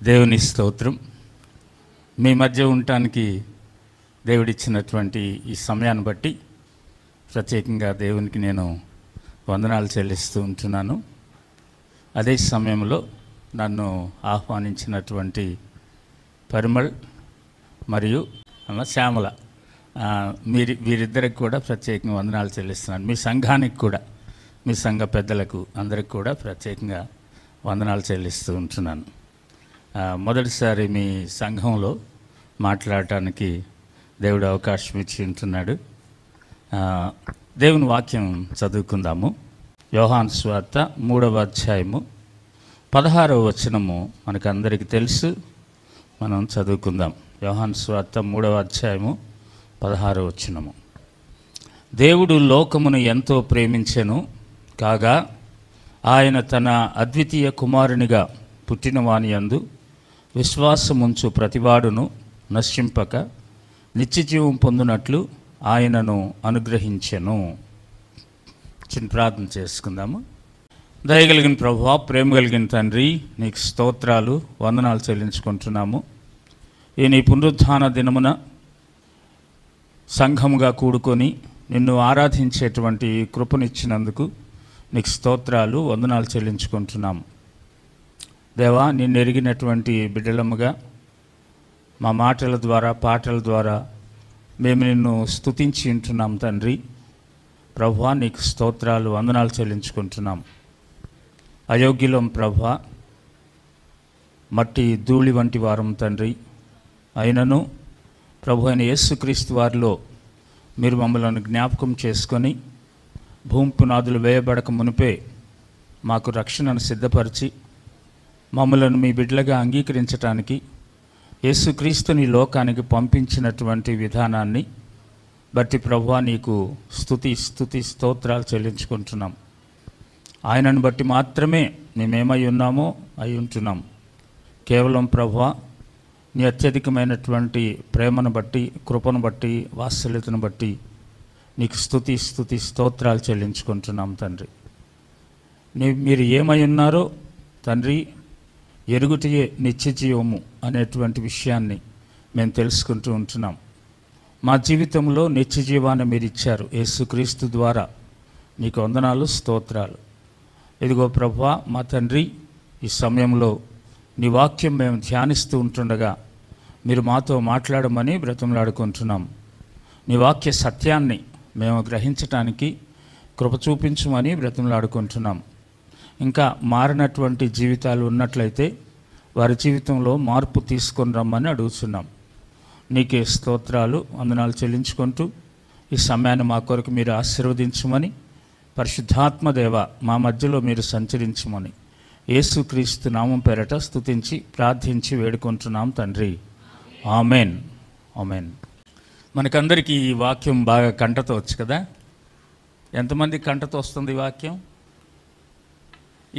దేవుని స్తోత్రం. మీ మధ్య ఉండటానికి దేవుడిచ్చినటువంటి ఈ సమయాన్ని బట్టి ప్రత్యేకంగా దేవునికి నేను వందనాలు చెల్లిస్తూ ఉంటున్నాను. అదే సమయంలో నన్ను ఆహ్వానించినటువంటి పరిమళ్ మరియు శ్యామల వీరిద్దరికి కూడా ప్రత్యేకంగా వందనాలు చెల్లిస్తున్నాను. మీ సంఘానికి కూడా, మీ సంఘ పెద్దలకు అందరికి కూడా ప్రత్యేకంగా వందనాలు చెల్లిస్తూ ఉంటున్నాను. మొదటిసారి మీ సంఘంలో మాట్లాడటానికి దేవుడు అవకాశం ఇచ్చి ఉంటున్నాడు. దేవుని వాక్యం చదువుకుందాము. యోహాను సువార్త 3వ అధ్యాయము 16వ వచనము మనకందరికీ తెలుసు. మనం చదువుకుందాం. యోహాను సువార్త 3వ అధ్యాయము 16వ వచనము. దేవుడు లోకమును ఎంతో ప్రేమించెను కాగా ఆయన తన అద్వితీయ కుమారునిగా పుట్టిన వాని యందు విశ్వాసముంచు ప్రతివాడును నశింపక నిత్యజీవం పొందునట్లు ఆయనను అనుగ్రహించెను. చిన్న ప్రార్థన చేసుకుందాము. దయగలిగిన ప్రభువా, ప్రేమ కలిగిన తండ్రి, నీకు స్తోత్రాలు, వందనాలు చెల్లించుకుంటున్నాము. ఈ నీ పునరుత్థాన దినమున సంఘముగా కూడుకొని నిన్ను ఆరాధించేటువంటి కృపనిచ్చినందుకు నీకు స్తోత్రాలు, వందనాలు చెల్లించుకుంటున్నాము. దేవా, నిన్ను ఎరిగినటువంటి బిడ్డలముగా మా మాటల ద్వారా, పాటల ద్వారా మేము నిన్ను స్తుతించి ఉంటున్నాం తండ్రి. ప్రభువా, నీకు స్తోత్రాలు, వందనాలు చెల్లించుకుంటున్నాం. అయోగ్యులం ప్రభువా, మట్టి ధూళి వంటి వారం తండ్రి. అయినను ప్రభు అయిన యేసుక్రీస్తు వారిలో మీరు మమ్మల్ని జ్ఞాపకం చేసుకొని భూమి పునాదులు వేయబడక మునిపే మాకు రక్షణను సిద్ధపరిచి మమ్మలను మీ బిడ్డలుగా అంగీకరించటానికి యేసుక్రీస్తుని లోకానికి పంపించినటువంటి విధానాన్ని బట్టి ప్రభువా నీకు స్తుతి స్తోత్రాలు చెల్లించుకుంటున్నాం. ఆయనను బట్టి మాత్రమే మేమేమై ఉన్నామో అయి ఉంటున్నాం. కేవలం ప్రభువా నీ అత్యధికమైనటువంటి ప్రేమను బట్టి, కృపను బట్టి, వాత్సల్యతను బట్టి నీకు స్తుతి స్తోత్రాలు చెల్లించుకుంటున్నాం తండ్రి. మీరు ఏమై ఉన్నారో తండ్రి, ఎరుగుటయే నిత్యజీవము అనేటువంటి విషయాన్ని మేము తెలుసుకుంటూ ఉంటున్నాం. మా జీవితంలో నిత్యజీవాన్ని మీరు ఇచ్చారు యేసుక్రీస్తు ద్వారా. నీకు వందనాలు, స్తోత్రాలు. ఇదిగో ప్రభువా మా తండ్రి, ఈ సమయంలో నీ వాక్యం మేము ధ్యానిస్తూ ఉంటుండగా మీరు మాతో మాట్లాడమని బ్రతిమలాడుకుంటున్నాం. నీ వాక్య సత్యాన్ని మేము గ్రహించటానికి కృప చూపించమని బ్రతిమలాడుకుంటున్నాం. ఇంకా మారినటువంటి జీవితాలు ఉన్నట్లయితే వారి జీవితంలో మార్పు తీసుకొని రమ్మని అడుగుతున్నాం. నీకే స్తోత్రాలు, వందనాలు చెల్లించుకుంటూ ఈ సమయాన్ని మా కొరకు మీరు ఆశీర్వదించమని, పరిశుద్ధాత్మ దేవ మా మధ్యలో మీరు సంచరించమని యేసుక్రీస్తు నామం పేరట స్తుతించి ప్రార్థించి వేడుకుంటున్నాం తండ్రి. Amen, amen. మనకందరికీ ఈ వాక్యం బాగా కంటతో వచ్చు కదా. ఎంతమంది కంటతో వస్తుంది ఈ వాక్యం?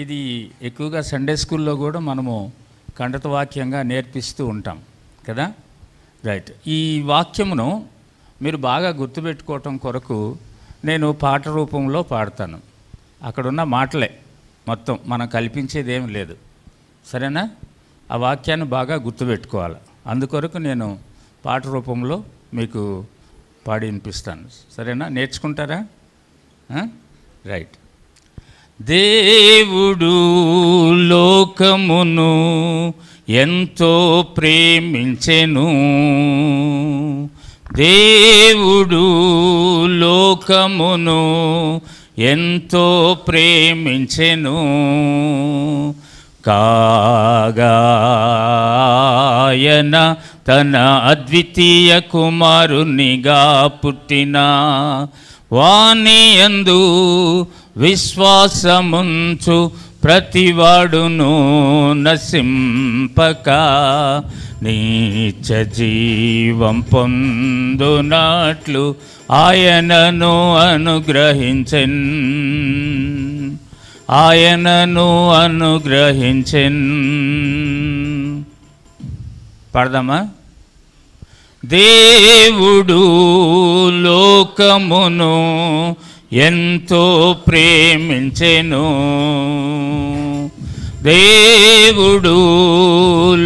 ఇది ఎక్కువగా సండే స్కూల్లో కూడా మనము కంటత వాక్యంగా నేర్పిస్తూ ఉంటాం కదా. రైట్. ఈ వాక్యమును మీరు బాగా గుర్తుపెట్టుకోవటం కొరకు నేను పాట రూపంలో పాడతాను. అక్కడున్న మాటలే మొత్తం, మనం కల్పించేది ఏమి లేదు. సరేనా? ఆ వాక్యాన్ని బాగా గుర్తుపెట్టుకోవాలి. అందుకొరకు నేను పాట రూపంలో మీకు పాడి వినిపిస్తాను. సరేనా? నేర్చుకుంటారా? రైట్. దేవుడు లోకమును ఎంతో ప్రేమించెను, దేవుడు లోకమును ఎంతో ప్రేమించెను కాగా ఆయన తన అద్వితీయ కుమారునిగా పుట్టిన వాని యందు విశ్వాసముంచు ప్రతివాడును నశింపక నిత్య జీవం పొందునట్లు ఆయనను అనుగ్రహించెన్, ఆయనను అనుగ్రహించెన్. పాడదామా? దేవుడు లోకమును ఎంతో ప్రేమించెను, దేవుడు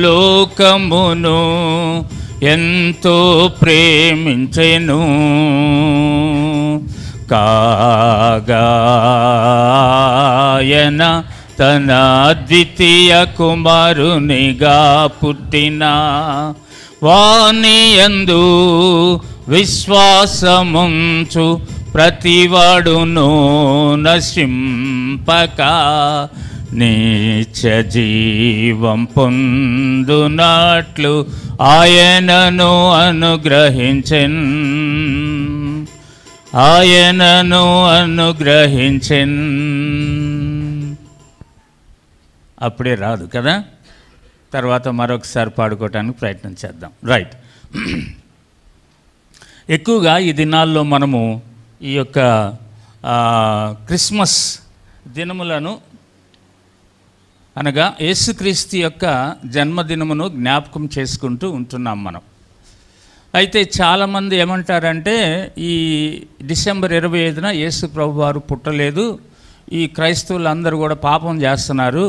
లోకమును ఎంతో ప్రేమించెను, కాగాయన తన ద్వితీయ కుమారునిగా పుట్టిన వానియందు విశ్వాసముంచు ప్రతివాడును నశింపక నిత్య జీవం పొందునట్లు ఆయనను అనుగ్రహించెన్. అప్పుడే రాదు కదా, తర్వాత మరొకసారి పాడుకోవటానికి ప్రయత్నం చేద్దాం. రైట్. ఎక్కువగా ఈ దినాల్లో మనము ఈ యొక్క క్రిస్మస్ దినములను అనగా యేసుక్రీస్తు యొక్క జన్మదినమును జ్ఞాపకం చేసుకుంటూ ఉంటున్నాం మనం. అయితే చాలామంది ఏమంటారంటే ఈ డిసెంబర్ 25న యేసు ప్రభు వారు పుట్టలేదు, ఈ క్రైస్తవులందరూ కూడా పాపం చేస్తున్నారు,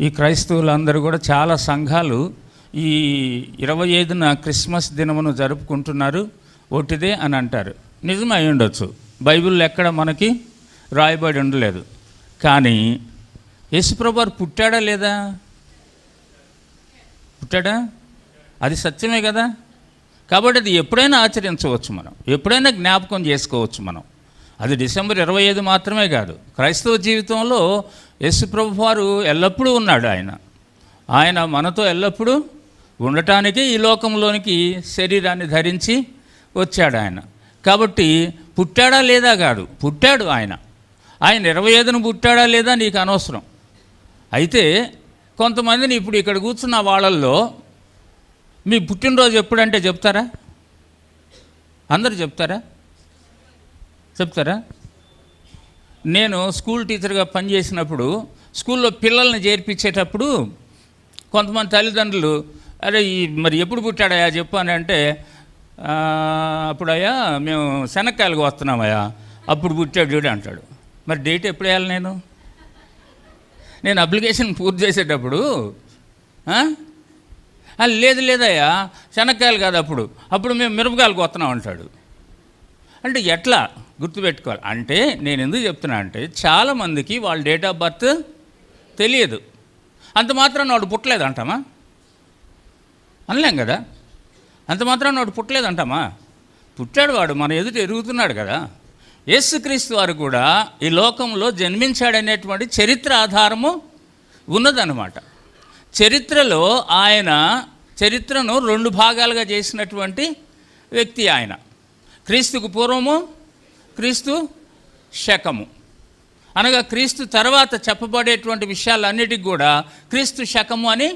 ఈ క్రైస్తవులందరూ కూడా చాలా సంఘాలు ఈ 25న క్రిస్మస్ దినమును జరుపుకుంటున్నారు, ఒట్టిదే అని అంటారు. నిజమై ఉండొచ్చు, బైబిల్లో ఎక్కడ మనకి రాయబడి ఉండలేదు. కానీ యేసుప్రభు వారు పుట్టాడా లేదా? పుట్టాడా? అది సత్యమే కదా. కాబట్టి అది ఎప్పుడైనా ఆచరించవచ్చు, మనం ఎప్పుడైనా జ్ఞాపకం చేసుకోవచ్చు మనం. అది డిసెంబర్ 25 మాత్రమే కాదు, క్రైస్తవ జీవితంలో యేసుప్రభు వారు ఎల్లప్పుడూ ఉన్నాడు. ఆయన మనతో ఎల్లప్పుడూ ఉండటానికి ఈ లోకంలోనికి శరీరాన్ని ధరించి వచ్చాడు ఆయన. కాబట్టి పుట్టాడా లేదా కాదు, పుట్టాడు ఆయన 25న పుట్టాడా లేదా నీకు అనవసరం. అయితే కొంతమందిని ఇప్పుడు ఇక్కడ కూర్చున్న వాళ్ళల్లో మీ పుట్టినరోజు ఎప్పుడంటే చెప్తారా? అందరు చెప్తారా? నేను స్కూల్ టీచర్గా పనిచేసినప్పుడు స్కూల్లో పిల్లల్ని చేర్పించేటప్పుడు కొంతమంది తల్లిదండ్రులు అరే మరి ఎప్పుడు పుట్టాడయా చెప్పు అని అంటే, అప్పుడయ్యా మేము శనక్కాయలకు వస్తున్నామయ్యా, అప్పుడు పుట్టాడు చూడు అంటాడు. మరి డేట్ ఎప్పుడు వేయాలి? నేను అప్లికేషన్ పూర్తి చేసేటప్పుడు లేదు లేదయ్యా శనక్కాయలు కాదు అప్పుడు మేము మిరపకాయలకు వస్తున్నాం అంటాడు. అంటే ఎట్లా గుర్తుపెట్టుకోవాలి అంటే, నేను ఎందుకు చెప్తున్నా అంటే చాలామందికి వాళ్ళ డేట్ ఆఫ్ బర్త్ తెలియదు. అంత మాత్రం వాడు పుట్టలేదు అంటామా? అనలేం కదా. అంత మాత్రం వాడు పుట్టలేదు అంటామా? పుట్టాడు, వాడు మన ఎదుట ఎరుగుతున్నాడు కదా. యేసుక్రీస్తు వారు కూడా ఈ లోకంలో జన్మించాడనేటువంటి చరిత్ర ఆధారము ఉన్నదన్నమాట. చరిత్రలో ఆయన చరిత్రను 2 భాగాలుగా చేసినటువంటి వ్యక్తి ఆయన. క్రీస్తుకు పూర్వము, క్రీస్తు శకము. అనగా క్రీస్తు తర్వాత చెప్పబడేటువంటి విషయాలన్నిటికి కూడా క్రీస్తు శకము అని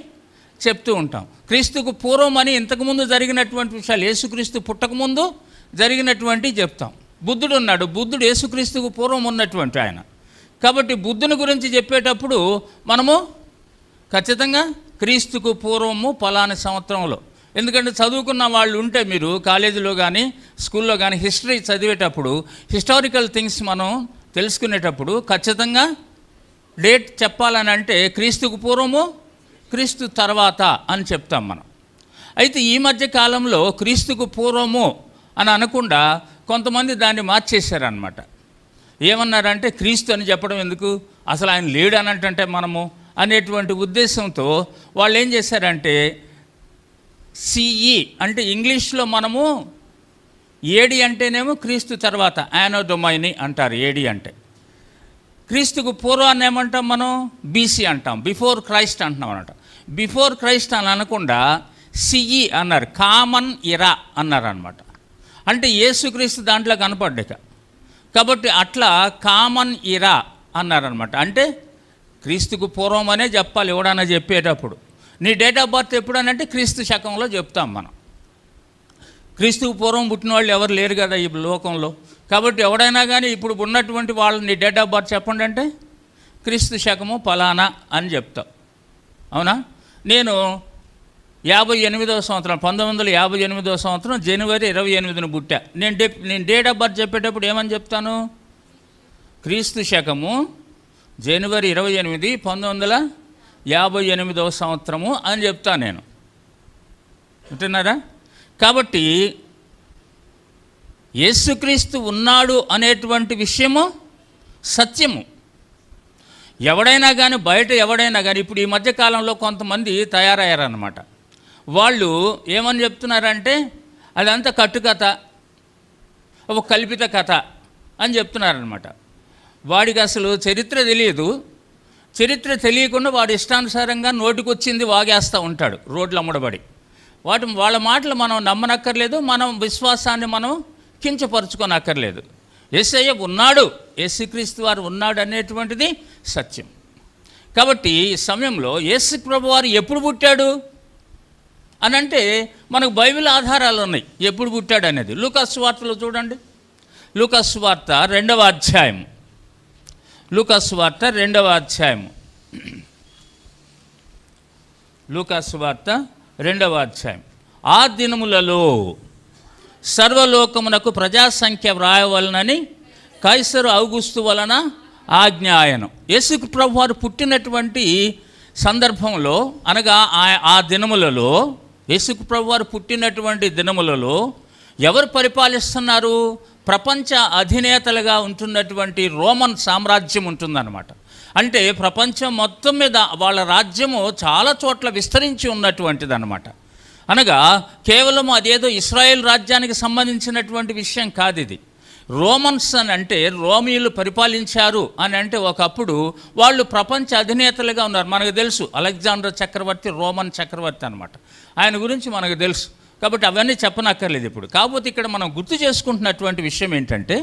చెప్తూ ఉంటాం. క్రీస్తుకు పూర్వం అని ఇంతకుముందు జరిగినటువంటి విషయాలు, యేసుక్రీస్తు పుట్టకముందు జరిగినటువంటి చెప్తాం. బుద్ధుడు ఉన్నాడు, బుద్ధుడు యేసుక్రీస్తుకు పూర్వం ఉన్నటువంటి ఆయన. కాబట్టి బుద్ధుని గురించి చెప్పేటప్పుడు మనము ఖచ్చితంగా క్రీస్తుకు పూర్వము పలానా సంవత్సరంలో, ఎందుకంటే చదువుకున్న వాళ్ళు ఉంటే మీరు కాలేజీలో కానీ స్కూల్లో కానీ హిస్టరీ చదివేటప్పుడు హిస్టారికల్ థింగ్స్ మనం తెలుసుకునేటప్పుడు ఖచ్చితంగా డేట్ చెప్పాలని అంటే క్రీస్తుకు పూర్వము, క్రీస్తు తర్వాత అని చెప్తాం మనం. అయితే ఈ మధ్య కాలంలో క్రీస్తుకు పూర్వము అని అనకుండా కొంతమంది దాన్ని మార్చేశారనమాట. ఏమన్నారంటే క్రీస్తు అని చెప్పడం ఎందుకు, అసలు ఆయన లేడు అని అంటే మనము అనేటువంటి ఉద్దేశంతో వాళ్ళు ఏం చేశారంటే సిఈ అంటే ఇంగ్లీష్లో మనము ఏడి అంటేనేమో క్రీస్తు తర్వాత యానో డొమైని అంటారు. ఏడి అంటే క్రీస్తుకు పూర్వాన్ని ఏమంటాం మనం, బీసీ అంటాం, బిఫోర్ క్రైస్ట్ అంటున్నాం అనమాట. బిఫోర్ క్రైస్ట్ అని అనకుండా సిఈ అన్నారు, కామన్ ఇరా అన్నారు అనమాట. అంటే యేసుక్రీస్తు దాంట్లో కనపడ్డాక కాబట్టి అట్లా కామన్ ఇరా అన్నారనమాట. అంటే క్రీస్తుకు పూర్వం అనే చెప్పాలి ఎవడన్నా చెప్పేటప్పుడు. నీ డేట్ ఆఫ్ బర్త్ ఎప్పుడనంటే క్రీస్తు శకంలో చెప్తాం మనం. క్రీస్తుకు పూర్వం పుట్టిన వాళ్ళు ఎవరు లేరు కదా ఈ లోకంలో. కాబట్టి ఎవడైనా కానీ ఇప్పుడు ఉన్నటువంటి వాళ్ళు నీ డేట్ ఆఫ్ బర్త్ చెప్పండి అంటే క్రీస్తు శకము ఫలానా అని చెప్తాం. అవునా? నేను 58వ సంవత్సరం 1958వ సంవత్సరం జనవరి 28న పుట్టా. నేను డేట్ ఆఫ్ బర్త్ చెప్పేటప్పుడు ఏమని చెప్తాను, క్రీస్తు శకము జనవరి 28, 58వ సంవత్సరము అని చెప్తాను నేను. వింటున్నారా? కాబట్టి యేసుక్రీస్తు ఉన్నాడు అనేటువంటి విషయము సత్యము. ఎవడైనా కానీ బయట ఎవడైనా కానీ ఇప్పుడు ఈ మధ్యకాలంలో కొంతమంది తయారయ్యారన్నమాట. వాళ్ళు ఏమని చెప్తున్నారంటే అదంతా కట్టుకథ, ఒక కల్పిత కథ అని చెప్తున్నారనమాట. వాడికి అసలు చరిత్ర తెలియదు. చరిత్ర తెలియకుండా వాడు ఇష్టానుసారంగా నోటికొచ్చింది వాగేస్తూ ఉంటాడు రోడ్లు అమ్మడబడి. వాళ్ళ మాటలు మనం నమ్మనక్కర్లేదు, మనం విశ్వాసాన్ని మనం కించపరుచుకోనక్కర్లేదు. యేసయ్య ఉన్నాడు, యేసుక్రీస్తు వారు ఉన్నాడు అనేటువంటిది సత్యం. కాబట్టి ఈ సమయంలో యేసు ప్రభు వారు ఎప్పుడు పుట్టాడు అని అంటే మనకు బైబిల్ ఆధారాలు ఉన్నాయి ఎప్పుడు పుట్టాడు అనేది. లూకా సువార్తలో చూడండి, లూకా సువార్త 2వ అధ్యాయం, లూకా సువార్త 2వ అధ్యాయం, లూకా సువార్త 2వ అధ్యాయం. ఆ దినములలో సర్వలోకమునకు ప్రజాసంఖ్య వ్రాయవలనని కైసరు ఔగుస్తు వలన ఆజ్ఞ ఆయను. యేసు ప్రభు వారు పుట్టినటువంటి సందర్భంలో అనగా ఆ దినములలో, యేసు ప్రభు వారు పుట్టినటువంటి దినములలో ఎవరు పరిపాలిస్తున్నారు? ప్రపంచ అధినేతలుగా ఉంటున్నటువంటి రోమన్ సామ్రాజ్యం ఉంటుందన్నమాట. అంటే ప్రపంచం మొత్తం మీద వాళ్ళ రాజ్యము చాలా చోట్ల విస్తరించి ఉన్నటువంటిది అన్నమాట. అనగా కేవలం అదేదో ఇస్రాయేల్ రాజ్యానికి సంబంధించినటువంటి విషయం కాదు ఇది. రోమన్స్ అని అంటే రోమియోలు పరిపాలించారు అని అంటే ఒకప్పుడు వాళ్ళు ప్రపంచ అధినేతలుగా ఉన్నారు. మనకు తెలుసు అలెగ్జాండర్ చక్రవర్తి రోమన్ చక్రవర్తి అనమాట. ఆయన గురించి మనకు తెలుసు కాబట్టి అవన్నీ చెప్పనక్కర్లేదు ఇప్పుడు. కాకపోతే ఇక్కడ మనం గుర్తు చేసుకుంటున్నటువంటి విషయం ఏంటంటే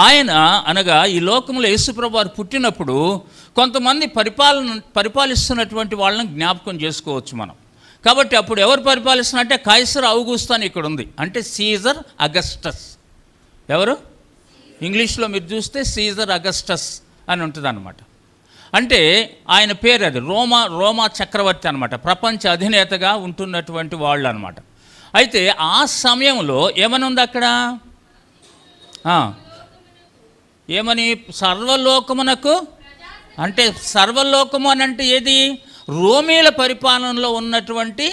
ఆయన అనగా ఈ లోకంలో యేసుప్రభు వారు పుట్టినప్పుడు కొంతమంది పరిపాలిస్తున్నటువంటి వాళ్ళని జ్ఞాపకం చేసుకోవచ్చు మనం. కాబట్టి అప్పుడు ఎవరు పరిపాలిస్తున్నారంటే కైసర్ ఔగుస్తు అని ఇక్కడ ఉంది, అంటే సీజర్ అగస్టస్. ఎవరు? ఇంగ్లీష్లో మీరు చూస్తే సీజర్ అగస్టస్ అని ఉంటుంది అనమాట. అంటే ఆయన పేరు అది రోమా చక్రవర్తి అనమాట, ప్రపంచ అధినేతగా ఉంటున్నటువంటి వాళ్ళు అనమాట. అయితే ఆ సమయంలో ఏమని ఉంది అక్కడ? ఏమని? సర్వలోకమునకు, అంటే సర్వలోకము అని అంటే ఏది? రోమీల పరిపాలనలో ఉన్నటువంటి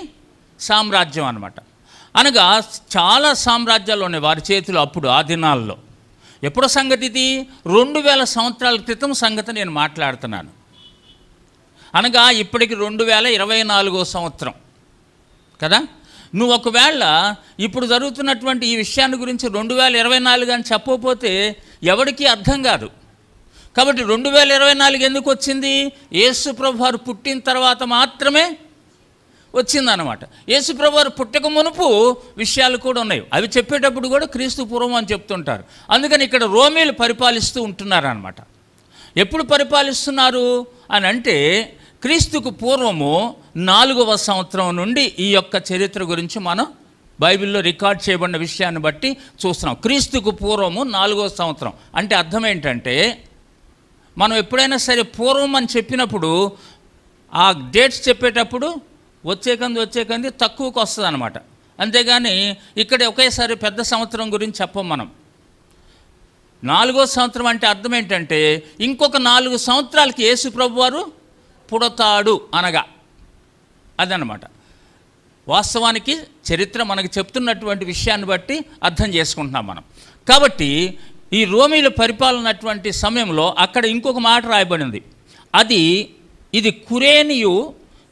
సామ్రాజ్యం అనమాట. అనగా చాలా సామ్రాజ్యాలు ఉన్నాయి వారి చేతిలో అప్పుడు ఆ దినాల్లో. ఎప్పుడో సంగతి ఇది? 2000 సంవత్సరాల క్రితం సంగతి నేను మాట్లాడుతున్నాను. అనగా ఇప్పటికి 2024వ సంవత్సరం కదా. నువ్వు ఒకవేళ ఇప్పుడు జరుగుతున్నటువంటి ఈ విషయాన్ని గురించి 2024 అని చెప్పకపోతే ఎవరికి అర్థం కాదు. కాబట్టి 2024 ఎందుకు వచ్చింది? యేసు ప్రభు వారు పుట్టిన తర్వాత మాత్రమే వచ్చిందనమాట. యేసు ప్రభు వారు పుట్టక మునుపు విషయాలు కూడా ఉన్నాయి, అవి చెప్పేటప్పుడు కూడా క్రీస్తు పూర్వం అని చెప్తుంటారు. అందుకని ఇక్కడ రోమీలు పరిపాలిస్తూ ఉంటున్నారనమాట. ఎప్పుడు పరిపాలిస్తున్నారు అని అంటే క్రీస్తుకు పూర్వము 4వ సంవత్సరం నుండి ఈ యొక్క చరిత్ర గురించి మనం బైబిల్లో రికార్డ్ చేయబడిన విషయాన్ని బట్టి చూస్తున్నాం. క్రీస్తుకు పూర్వము 4వ సంవత్సరం అంటే అర్థం ఏంటంటే మనం ఎప్పుడైనా సరే పూర్వం అని చెప్పినప్పుడు ఆ డేట్స్ చెప్పేటప్పుడు వచ్చే కంది తక్కువకు వస్తుంది అనమాట. అంతేగాని ఇక్కడ ఒకేసారి పెద్ద సంవత్సరం గురించి చెప్పం మనం. 4వ సంవత్సరం అంటే అర్థం ఏంటంటే ఇంకొక 4 సంవత్సరాలకి యేసు ప్రభు వారు పుడతాడు అనగా అదనమాట. వాస్తవానికి చరిత్ర మనకు చెప్తున్నటువంటి విషయాన్ని బట్టి అర్థం చేసుకుంటున్నాం మనం. కాబట్టి ఈ రోమీల పరిపాలనటువంటి సమయంలో అక్కడ ఇంకొక మాట రాయబడింది. ఇది కురేనియు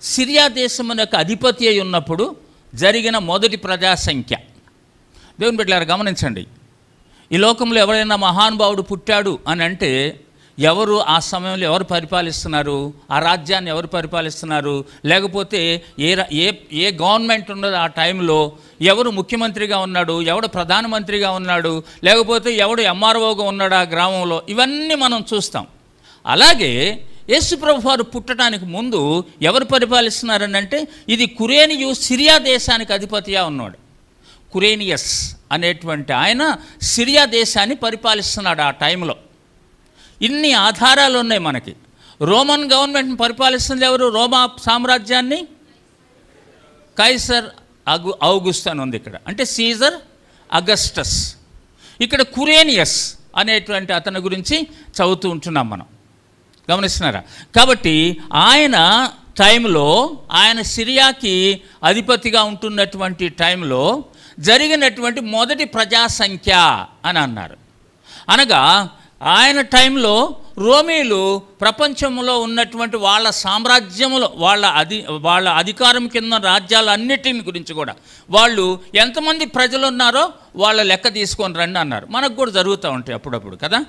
సిరియా దేశమునకు అధిపతి అయి ఉన్నప్పుడు జరిగిన మొదటి ప్రజాసంఖ్య. దేవుని బిడ్డలారా గమనించండి, ఈ లోకంలో ఎవరైనా మహానుభావుడు పుట్టాడు అని అంటే ఎవరు ఆ సమయంలో ఎవరు పరిపాలిస్తున్నారు? ఆ రాజ్యాన్ని ఎవరు పరిపాలిస్తున్నారు? లేకపోతే ఏ గవర్నమెంట్ ఉన్నదో ఆ టైంలో ఎవరు ముఖ్యమంత్రిగా ఉన్నాడు, ఎవడు ప్రధానమంత్రిగా ఉన్నాడు, లేకపోతే ఎవడు ఎంఆర్ఓగా ఉన్నాడు ఆ గ్రామంలో, ఇవన్నీ మనం చూస్తాం. అలాగే యేసుప్రభు వారు పుట్టడానికి ముందు ఎవరు పరిపాలిస్తున్నారని అంటే ఇది కురేనియు సిరియా దేశానికి అధిపతిగా ఉన్నాడు. కురేనియస్ అనేటువంటి ఆయన సిరియా దేశాన్ని పరిపాలిస్తున్నాడు ఆ టైంలో. ఇన్ని ఆధారాలు ఉన్నాయి మనకి. రోమన్ గవర్నమెంట్ని పరిపాలిస్తుంది ఎవరు? రోమా సామ్రాజ్యాన్ని కైసర్ ఔగుస్తు అని ఉంది ఇక్కడ, అంటే సీజర్ అగస్టస్. ఇక్కడ కురేనియస్ అనేటువంటి అతని గురించి చదువుతూ ఉంటున్నాం మనం, గమనిస్తున్నారా? కాబట్టి ఆయన టైంలో, ఆయన సిరియాకి అధిపతిగా ఉంటున్నటువంటి టైంలో జరిగినటువంటి మొదటి ప్రజాసంఖ్య అని అన్నారు. అనగా ఆయన టైంలో రోమీలు ప్రపంచంలో ఉన్నటువంటి వాళ్ళ సామ్రాజ్యములో వాళ్ళ అధికారం కింద రాజ్యాలన్నిటిని గురించి కూడా వాళ్ళు ఎంతమంది ప్రజలు ఉన్నారో వాళ్ళ లెక్క తీసుకొని రండి అన్నారు. మనకు కూడా జరుగుతూ ఉంటాయి అప్పుడప్పుడు కదా,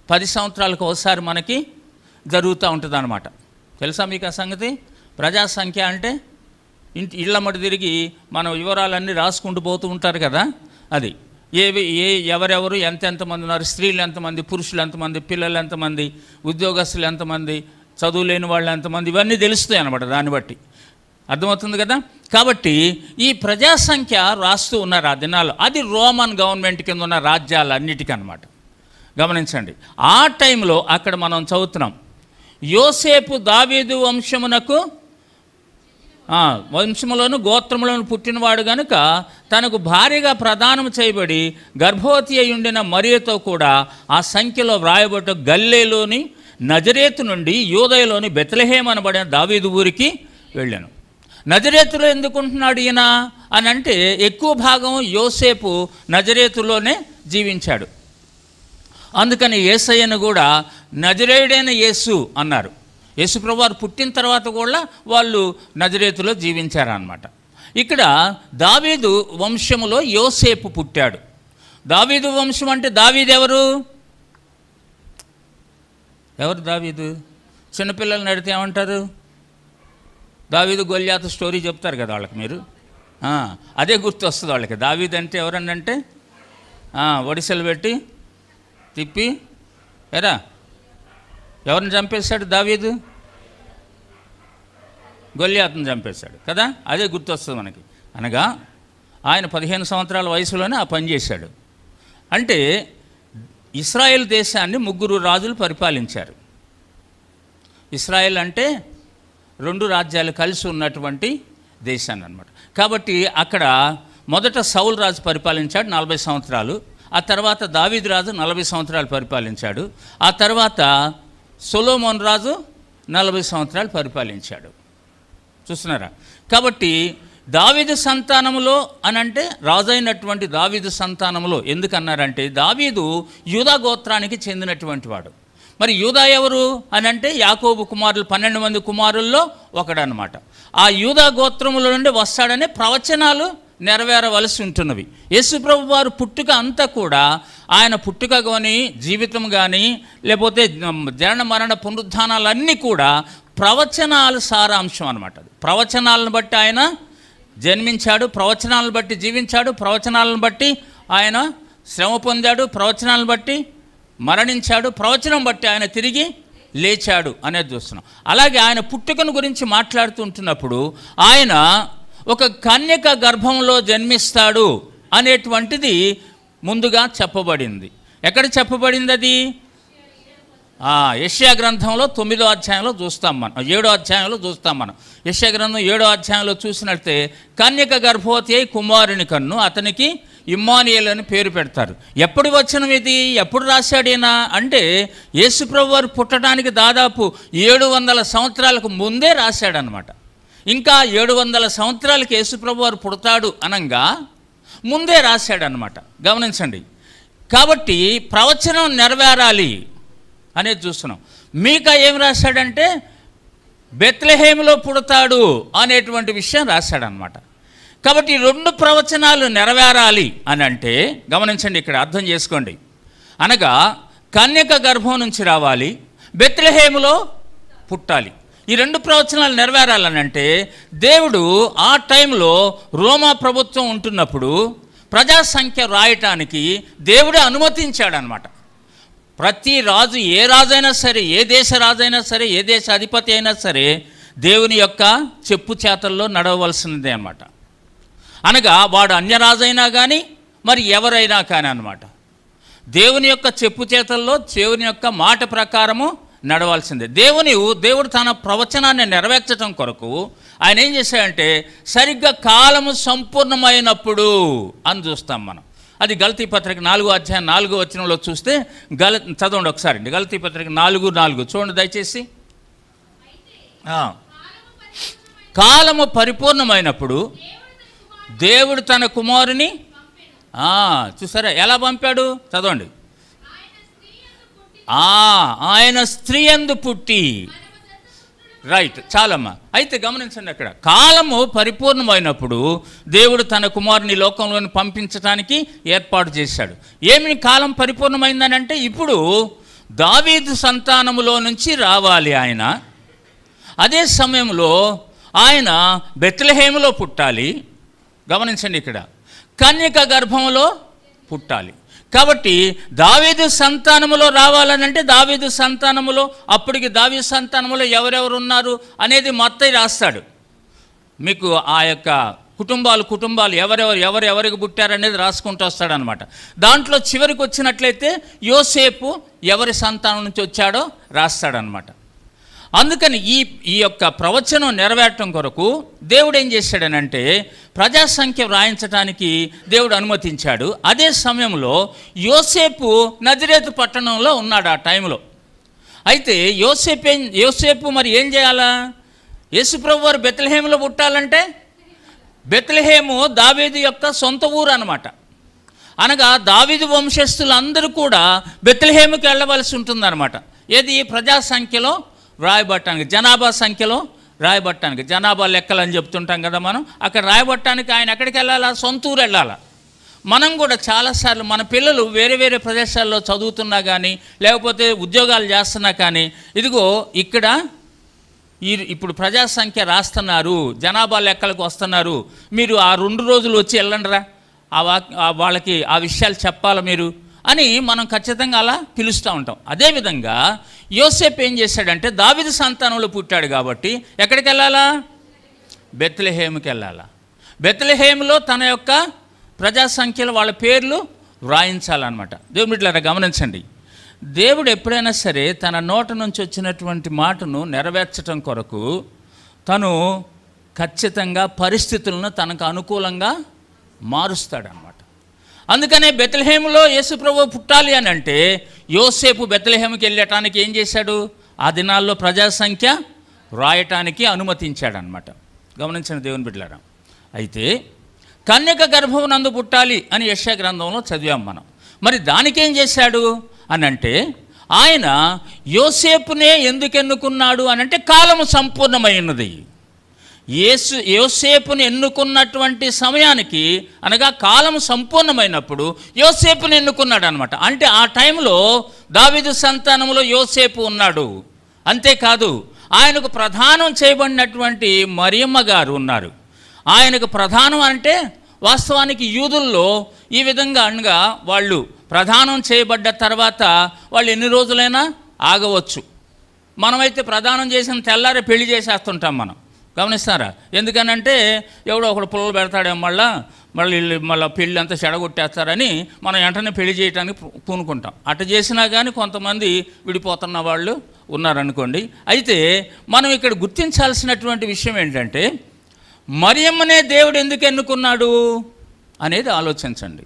10 సంవత్సరాలకు ఒకసారి మనకి జరుగుతూ ఉంటుంది అన్నమాట. తెలుసా మీకు ఆ సంగతి? ప్రజాసంఖ్య అంటే ఇళ్ళమ్మడి తిరిగి మనం వివరాలన్నీ రాసుకుంటూ పోతూ ఉంటారు కదా, అది ఎవరెవరు ఎంతమంది ఉన్నారు, స్త్రీలు ఎంతమంది, పురుషులు ఎంతమంది, పిల్లలు ఎంతమంది, ఉద్యోగస్తులు ఎంతమంది, చదువు లేని వాళ్ళు ఎంతమంది, ఇవన్నీ తెలుస్తాయి అన్నమాట. దాన్ని బట్టి అర్థమవుతుంది కదా. కాబట్టి ఈ ప్రజాసంఖ్య రాస్తూ ఉన్నారు ఆ దినాల్లో. అది రోమన్ గవర్నమెంట్ కింద ఉన్న రాజ్యాలన్నిటికీ అన్నమాట. గమనించండి, ఆ టైంలో అక్కడ మనం చదువుతున్నాం, యోసేపు దావీదు వంశములోను గోత్రములను పుట్టినవాడు గనుక తనకు భార్యగా ప్రదానం చేయబడి గర్భవతి అయి ఉండిన మరియతో కూడా ఆ సంఖ్యలో వ్రాయబడ్డ గల్లీలోని నజరేతు నుండి యూదయలోని బెత్లెహేము అనబడిన దావీదు ఊరికి వెళ్ళాను. నజరేతులో ఎందుకుంటున్నాడు ఈయన అని అంటే, ఎక్కువ భాగం యోసేపు నజరేతులోనే జీవించాడు. అందుకని యేసయ్యను కూడా నజరేయుడైన యేసు అన్నారు. యేసు ప్రభువారు పుట్టిన తర్వాత కూడా వాళ్ళు నజరేతులో జీవించారన్నమాట. ఇక్కడ దావీదు వంశములో యోసేపు పుట్టాడు. దావీదు వంశం అంటే దావీదు ఎవరు దావీదు? చిన్నపిల్లల్ని అడిగితే ఏమంటారు? దావీదు గొల్యాతు స్టోరీ చెప్తారు కదా వాళ్ళకి మీరు, అదే గుర్తు వస్తుంది వాళ్ళకి. దావీదు అంటే ఎవరన్నంటే ఒడిసెలు పెట్టి తిప్పి ఎవరిని చంపేశాడు? దావీదు గొల్యాతుని చంపేశాడు కదా, అదే గుర్తొస్తుంది మనకి. అనగా ఆయన 15 సంవత్సరాల వయసులోనే ఆ పని చేశాడు. అంటే ఇశ్రాయేల్ దేశాన్ని 3 రాజులు పరిపాలించారు. ఇశ్రాయేల్ అంటే 2 రాజ్యాలు కలిసి ఉన్నటువంటి దేశాన్ని అన్నమాట. కాబట్టి అక్కడ మొదట సౌలు రాజు పరిపాలించాడు 40 సంవత్సరాలు. ఆ తర్వాత దావీదు రాజు 40 సంవత్సరాలు పరిపాలించాడు. ఆ తర్వాత సొలొమోను రాజు 40 సంవత్సరాలు పరిపాలించాడు. చూస్తున్నారా? కాబట్టి దావీదు సంతానములో అనంటే రాజైనటువంటి దావీదు సంతానములో ఎందుకన్నారంటే, దావీదు యూదా గోత్రానికి చెందినటువంటి వాడు. మరి యూదా ఎవరు అనంటే యాకోబు కుమారులు 12 మంది కుమారుల్లో ఒకడనమాట. ఆ యూదా గోత్రముల నుండి వస్తాడనే ప్రవచనాలు నెరవేరవలసి ఉంటున్నవి. యేసుప్రభు వారు పుట్టుక అంతా కూడా, ఆయన పుట్టుక కానీ జీవితం కానీ లేకపోతే జనన మరణ పునరుద్ధానాలన్నీ కూడా ప్రవచనాలు సారాంశం అనమాట. ప్రవచనాలను బట్టి ఆయన జన్మించాడు, ప్రవచనాలను బట్టి జీవించాడు, ప్రవచనాలను బట్టి ఆయన శ్రమ పొందాడు, ప్రవచనాలను బట్టి మరణించాడు, ప్రవచనం బట్టి ఆయన తిరిగి లేచాడు అనేది చూస్తున్నాం. అలాగే ఆయన పుట్టుకను గురించి మాట్లాడుతుంటున్నప్పుడు ఆయన ఒక కన్యక గర్భంలో జన్మిస్తాడు అనేటువంటిది ముందుగా చెప్పబడింది. ఎక్కడ చెప్పబడింది అది? యెషయా గ్రంథంలో 9వ అధ్యాయంలో చూస్తాం మనం, 7వ అధ్యాయంలో చూస్తాం మనం. యెషయా గ్రంథం 7వ అధ్యాయంలో చూసినట్లయితే కన్యక గర్భవతి అయి కుమారుని కన్ను, అతనికి ఇమ్మానుయేలు అని పేరు పెడతారు. ఎప్పుడు వచనం ఇది? ఎప్పుడు రాశాడైనా అంటే యేసుప్రభు వారు పుట్టడానికి దాదాపు 700 సంవత్సరాలకు ముందే రాశాడనమాట. ఇంకా 700 సంవత్సరాలకి యేసుప్రభు వారు పుడతాడు అనంగా ముందే రాశాడనమాట. గమనించండి. కాబట్టి ప్రవచనం నెరవేరాలి అనేది చూస్తున్నాం. మీకా ఏం రాశాడంటే బెత్లెహేములో పుడతాడు అనేటువంటి విషయం రాశాడనమాట. కాబట్టి 2 ప్రవచనాలు నెరవేరాలి అని అంటే గమనించండి, ఇక్కడ అర్థం చేసుకోండి. అనగా కన్యక గర్భం నుంచి రావాలి, బెత్లెహేములో పుట్టాలి. ఈ 2 ప్రవచనాలు నెరవేరాలనంటే దేవుడు ఆ టైంలో రోమా ప్రభుత్వం ఉంటున్నప్పుడు ప్రజాసంఖ్య రాయటానికి దేవుడే అనుమతించాడనమాట. ప్రతి రాజు, ఏ రాజైనా సరే, ఏ దేశ రాజైనా సరే, ఏ దేశ అధిపతి అయినా సరే దేవుని యొక్క చెప్పు చేతల్లో నడవలసినదే అన్నమాట. అనగా వాడు అన్యరాజైనా కానీ మరి ఎవరైనా కానీ అన్నమాట, దేవుని యొక్క చెప్పు చేతల్లో దేవుని యొక్క మాట ప్రకారము నడవాల్సిందే. దేవుడు తన ప్రవచనాన్ని నెరవేర్చడం కొరకు ఆయన ఏం చేశాడంటే సరిగ్గా కాలము సంపూర్ణమైనప్పుడు అని చూస్తాం మనం. అది గలతీ పత్రిక 4వ అధ్యాయం 4వ వచనంలో చూస్తే చదవండి ఒకసారి. గలతీ పత్రిక 4:4 చూడండి దయచేసి. కాలము పరిపూర్ణమైనప్పుడు దేవుడు తన కుమారుని చూసారా ఎలా పంపాడు? చదవండి. ఆయన స్త్రీ యందు పుట్టి. రైట్, చాలమ్మా. అయితే గమనించండి, అక్కడ కాలము పరిపూర్ణమైనప్పుడు దేవుడు తన కుమారుని లోకంలోని పంపించడానికి ఏర్పాటు చేశాడు. ఏమి కాలం పరిపూర్ణమైందని అంటే, ఇప్పుడు దావీదు సంతానములో నుంచి రావాలి ఆయన. అదే సమయంలో ఆయన బెత్లెహేములో పుట్టాలి. గమనించండి, ఇక్కడ కన్యక గర్భంలో పుట్టాలి. కాబట్టి దావీదు సంతానములో రావాలనంటే దావీదు సంతానములో, అప్పటికి దావీదు సంతానములో ఎవరెవరు ఉన్నారు అనేది మత్తయి రాస్తాడు. మీకు ఆ యొక్క కుటుంబాలు ఎవరెవరికి పుట్టారనేది రాసుకుంటూ వస్తాడనమాట. దాంట్లో చివరికి వచ్చినట్లయితే యోసేపు ఎవరి సంతానం నుంచి వచ్చాడో రాస్తాడనమాట. అందుకని ఈ యొక్క ప్రవచనం నెరవేరటం కొరకు దేవుడు ఏం చేశాడనంటే ప్రజాసంఖ్య వ్రాయించడానికి దేవుడు అనుమతించాడు. అదే సమయంలో యోసేపు నజరేతు పట్టణంలో ఉన్నాడు ఆ టైంలో. అయితే యోసేపు మరి ఏం చేయాలా? యేసుప్రభు వారు బెత్లెహేములో పుట్టాలంటే, బెత్లెహేము దావీదు యొక్క సొంత ఊరు అనమాట. అనగా దావీదు వంశస్థులందరూ కూడా బెత్లెహేముకి వెళ్ళవలసి ఉంటుందన్నమాట. ఏది? ప్రజాసంఖ్యలో రాయబట్టానికి, జనాభా సంఖ్యలో రాయబట్టానికి, జనాభా లెక్కలు అని చెప్తుంటాం కదా మనం. అక్కడ రాయబట్టానికి ఆయన ఎక్కడికి వెళ్ళాలా? సొంతూరు వెళ్ళాలా. మనం కూడా చాలాసార్లు మన పిల్లలు వేరే వేరే ప్రదేశాల్లో చదువుతున్నా కానీ, లేకపోతే ఉద్యోగాలు చేస్తున్నా కానీ, ఇదిగో ఇక్కడ ఇప్పుడు ప్రజాసంఖ్య రాస్తున్నారు, జనాభా లెక్కలకు వస్తున్నారు, మీరు ఆ 2 రోజులు వచ్చి వెళ్ళండిరా, వాళ్ళకి ఆ విషయాలు చెప్పాలి మీరు అని మనం ఖచ్చితంగా అలా పిలుస్తూ ఉంటాం. అదేవిధంగా యోసేపు ఏం చేశాడంటే దావీదు సంతానంలో పుట్టాడు కాబట్టి ఎక్కడికి వెళ్ళాలా? బెత్లెహేముకి వెళ్ళాలా. బెత్లెహేములో తన యొక్క ప్రజాసంఖ్యలో వాళ్ళ పేర్లు వ్రాయించాలన్నమాట. దేవుని బిడ్డలారా గమనించండి, దేవుడు ఎప్పుడైనా సరే తన నోట నుంచి వచ్చినటువంటి మాటను నెరవేర్చడం కొరకు తను ఖచ్చితంగా పరిస్థితులను తనకు అనుకూలంగా మారుస్తాడనమాట. అందుకనే బెత్లెహేములో యేసుప్రభు పుట్టాలి అని అంటే యోసేపు బెత్లెహేముకి వెళ్ళటానికి ఏం చేశాడు? ఆ దినాల్లో ప్రజాసంఖ్య రాయటానికి అనుమతించాడనమాట. గమనించిన దేవుని బిడ్డలారా, అయితే కన్యక గర్భమునందు పుట్టాలి అని యెషయా గ్రంథంలో చదివాం మనం. మరి దానికేం చేశాడు అని అంటే, ఆయన యోసేపునే ఎందుకు ఎన్నుకున్నాడు అని అంటే కాలము సంపూర్ణమైనది. యోసేపుని ఎన్నుకున్నటువంటి సమయానికి, అనగా కాలం సంపూర్ణమైనప్పుడు యోసేపుని ఎన్నుకున్నాడు అనమాట. అంటే ఆ టైంలో దావీదు సంతానంలో యోసేపు ఉన్నాడు. అంతేకాదు, ఆయనకు ప్రధానం చేయబడినటువంటి మరియమ్మ గారు ఉన్నారు. ఆయనకు ప్రధానం అంటే వాస్తవానికి యూదుల్లో ఈ విధంగా అనగా వాళ్ళు ప్రధానం చేయబడ్డ తర్వాత వాళ్ళు ఎన్ని రోజులైనా ఆగవచ్చు. మనమైతే ప్రధానం చేసిన తెల్లారే పెళ్లి చేసేస్తుంటాం మనం. గమనిస్తారా? ఎందుకనంటే ఎవడో ఒకడు పుల్లలు పెడతాడేమో మళ్ళీ పెళ్ళి అంతా చెడగొట్టేస్తారని మనం వెంటనే పెళ్లి చేయడానికి పూనుకుంటాం. అటు చేసినా కానీ కొంతమంది విడిపోతున్న వాళ్ళు ఉన్నారనుకోండి. అయితే మనం ఇక్కడ గుర్తించాల్సినటువంటి విషయం ఏంటంటే, మరియమ్మనే దేవుడు ఎందుకు ఎన్నుకున్నాడు అనేది ఆలోచించండి.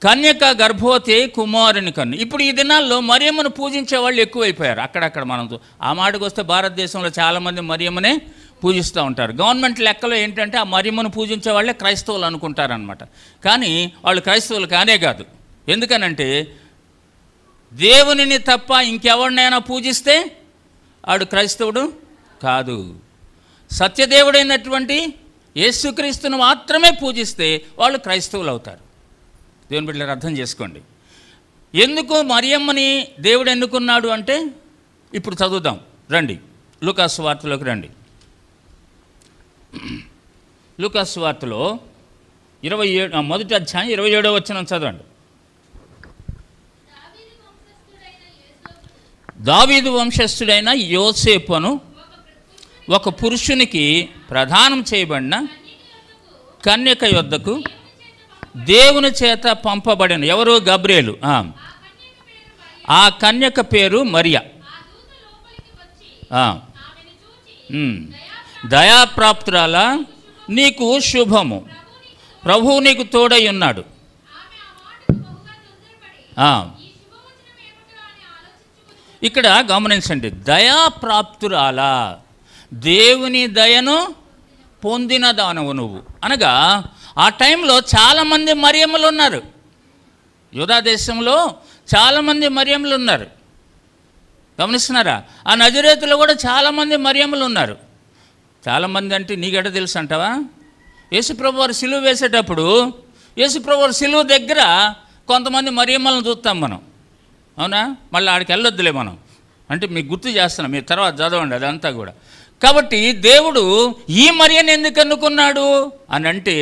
కన్యక గర్భవతి కుమారుని కన్ను. ఇప్పుడు ఈ దినాల్లో మరియమ్మను పూజించే వాళ్ళు ఎక్కువైపోయారు. అక్కడక్కడ మనం ఆ మాటకు వస్తే భారతదేశంలో చాలామంది మరియమ్మనే పూజిస్తూ ఉంటారు. గవర్నమెంట్ లెక్కలో ఏంటంటే ఆ మరియమ్మను పూజించే వాళ్ళే క్రైస్తవులు అనుకుంటారనమాట. కానీ వాళ్ళు క్రైస్తవులు కానే కాదు. ఎందుకనంటే దేవునిని తప్ప ఇంకెవరినైనా పూజిస్తే ఆడు క్రైస్తవుడు కాదు. సత్యదేవుడైనటువంటి యేసుక్రీస్తును మాత్రమే పూజిస్తే వాళ్ళు క్రైస్తవులు అవుతారు. దేవుని బిడ్డలారా అర్థం చేసుకోండి. ఎందుకు మరియమ్మని దేవుడు ఎన్నుకున్నాడు అంటే ఇప్పుడు చదువుదాం రండి. లూకాసు వార్తలోకి రండి. లూకాసు వార్తలో మొదటి అధ్యాయం 27వ వచనం చదవండి. దావీదు వంశస్థుడైన యోసేపును ఒక పురుషునికి ప్రదానం చేయబడిన కన్యక యొద్దకు దేవుని చేత పంపబడిన ఎవరు? గబ్రియేలు. ఆ కన్యక పేరు మరియ. దయాప్రాప్తురాల, నీకు శుభము, ప్రభువు నీకు తోడై ఉన్నాడు. ఇక్కడ గమనించండి, దయాప్రాప్తురాల, దేవుని దయను పొందిన దానవు నువ్వు. అనగా ఆ టైంలో చాలామంది మరియమ్మలు ఉన్నారు. యూదా దేశంలో చాలామంది మరియమ్మలు ఉన్నారు. గమనిస్తున్నారా? ఆ నజరేతులో కూడా చాలామంది మరియమ్మలు ఉన్నారు. చాలామంది అంటే నీకెట తెలుసు అంటావా? యేసుప్రభు వారు సిలువ వేసేటప్పుడు యేసుప్రభు వారు సిలువ దగ్గర కొంతమంది మరియమ్మలను చూస్తాం మనం. అవునా? మళ్ళీ ఆడికి వెళ్ళొద్దులే మనం, అంటే మీకు గుర్తు చేస్తున్నాం, మీరు తర్వాత చదవండి అదంతా కూడా. కాబట్టి దేవుడు ఈ మరియను ఎందుకు ఎన్నుకున్నాడు అని అంటే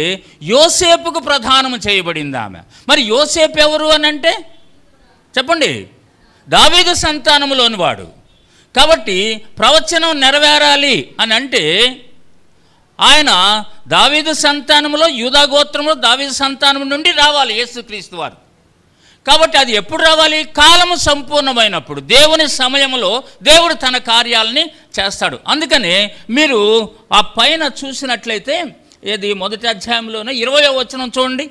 యోసేపుకు ప్రధానం చేయబడింది ఆమె. మరి యోసేపు ఎవరు అని అంటే చెప్పండి, దావీదు సంతానములోని వాడు. కాబట్టి ప్రవచనం నెరవేరాలి అని అంటే ఆయన దావీదు సంతానములో, యూదా గోత్రంలో దావీదు సంతానం నుండి రావాలి యేసుక్రీస్తు వారు. కాబట్టి అది ఎప్పుడు రావాలి? కాలము సంపూర్ణమైనప్పుడు, దేవుని సమయంలో దేవుడు తన కార్యాలని చేస్తాడు. అందుకనే మీరు ఆ పైన చూసినట్లయితే ఏది మొదటి అధ్యాయంలోనే 20వ వచనం చూడండి.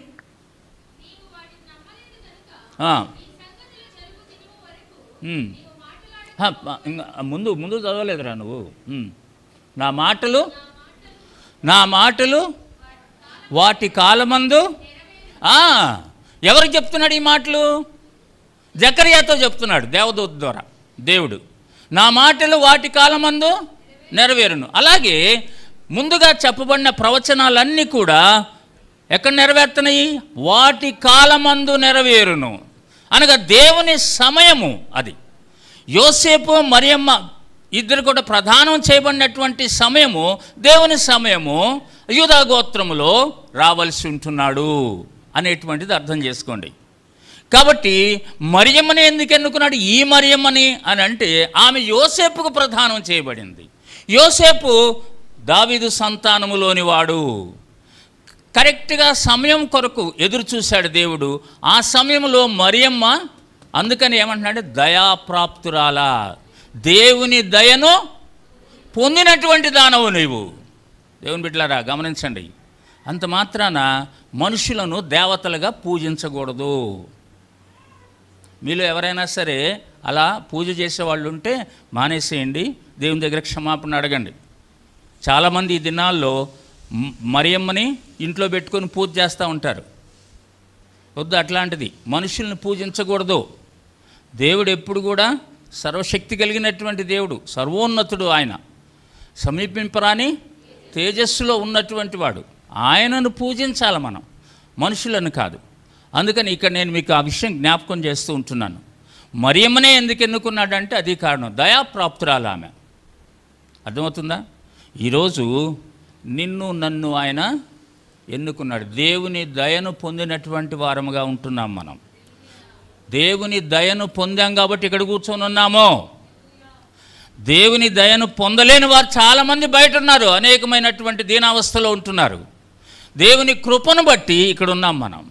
ముందు చదవలేదురా నువ్వు. నా మాటలు వాటి కాలమందు. ఎవరికి చెప్తున్నాడు ఈ మాటలు? జకర్యాతో చెప్తున్నాడు దేవదూత ద్వారా. దేవుడు నా మాటలు వాటి కాలమందు నెరవేరును. అలాగే ముందుగా చెప్పబడిన ప్రవచనాలన్నీ కూడా ఎక్కడ నెరవేరుతున్నాయి? వాటి కాలమందు నెరవేరును. అనగా దేవుని సమయము అది. యోసేపు మరియమ్మ ఇద్దరు కూడా ప్రధానం చేయబడినటువంటి సమయము దేవుని సమయము. యూదా గోత్రములో రావాల్సి ఉంటున్నాడు అనేటువంటిది అర్థం చేసుకోండి. కాబట్టి మరియమ్మని ఎందుకు ఎన్నుకున్నాడు? ఈ మరియమ్మని అని అంటే ఆమె యోసేపుకు ప్రధానం చేయబడింది. యోసేపు దావీదు సంతానములోని వాడు. కరెక్ట్గా సమయం కొరకు ఎదురు చూశాడు దేవుడు. ఆ సమయంలో మరియమ్మ అందుకని ఏమంటున్నాడు? దయాప్రాప్తురాలా, దేవుని దయను పొందినటువంటి దానవు నీవు. దేవుని బిడ్డలారా గమనించండి, అంత మాత్రాన మనుషులను దేవతలుగా పూజించకూడదు. మీలో ఎవరైనా సరే అలా పూజ చేసేవాళ్ళు ఉంటే మానేసేయండి, దేవుని దగ్గర క్షమాపణ అడగండి. చాలామంది ఈ దినాల్లో మరియమ్మని ఇంట్లో పెట్టుకొని పూజ చేస్తూ ఉంటారు. వద్దు అట్లాంటిది. మనుషుల్ని పూజించకూడదు. దేవుడు ఎప్పుడు కూడా సర్వశక్తి కలిగినటువంటి దేవుడు, సర్వోన్నతుడు. ఆయన సమీపింపరాని తేజస్సులో ఉన్నటువంటి వాడు. ఆయనను పూజించాలి మనం, మనుషులను కాదు. అందుకని ఇక్కడ నేను మీకు ఆ విషయం జ్ఞాపకం చేస్తూ ఉంటున్నాను. మరియమ్మనే ఎందుకు ఎన్నుకున్నాడంటే అది కారణం, దయాప్రాప్తురాలు ఆమె. అర్థమవుతుందా? ఈరోజు నిన్ను నన్ను ఆయన ఎన్నుకున్నాడు. దేవుని దయను పొందినటువంటి వారముగా ఉంటున్నాం మనం. దేవుని దయను పొందాం కాబట్టి ఇక్కడ కూర్చొని ఉన్నాము. దేవుని దయను పొందలేని వారు చాలామంది బయట ఉన్నారు, అనేకమైనటువంటి దీనావస్థలో ఉంటున్నారు. దేవుని కృపను బట్టి ఇక్కడ ఉన్నాం మనం.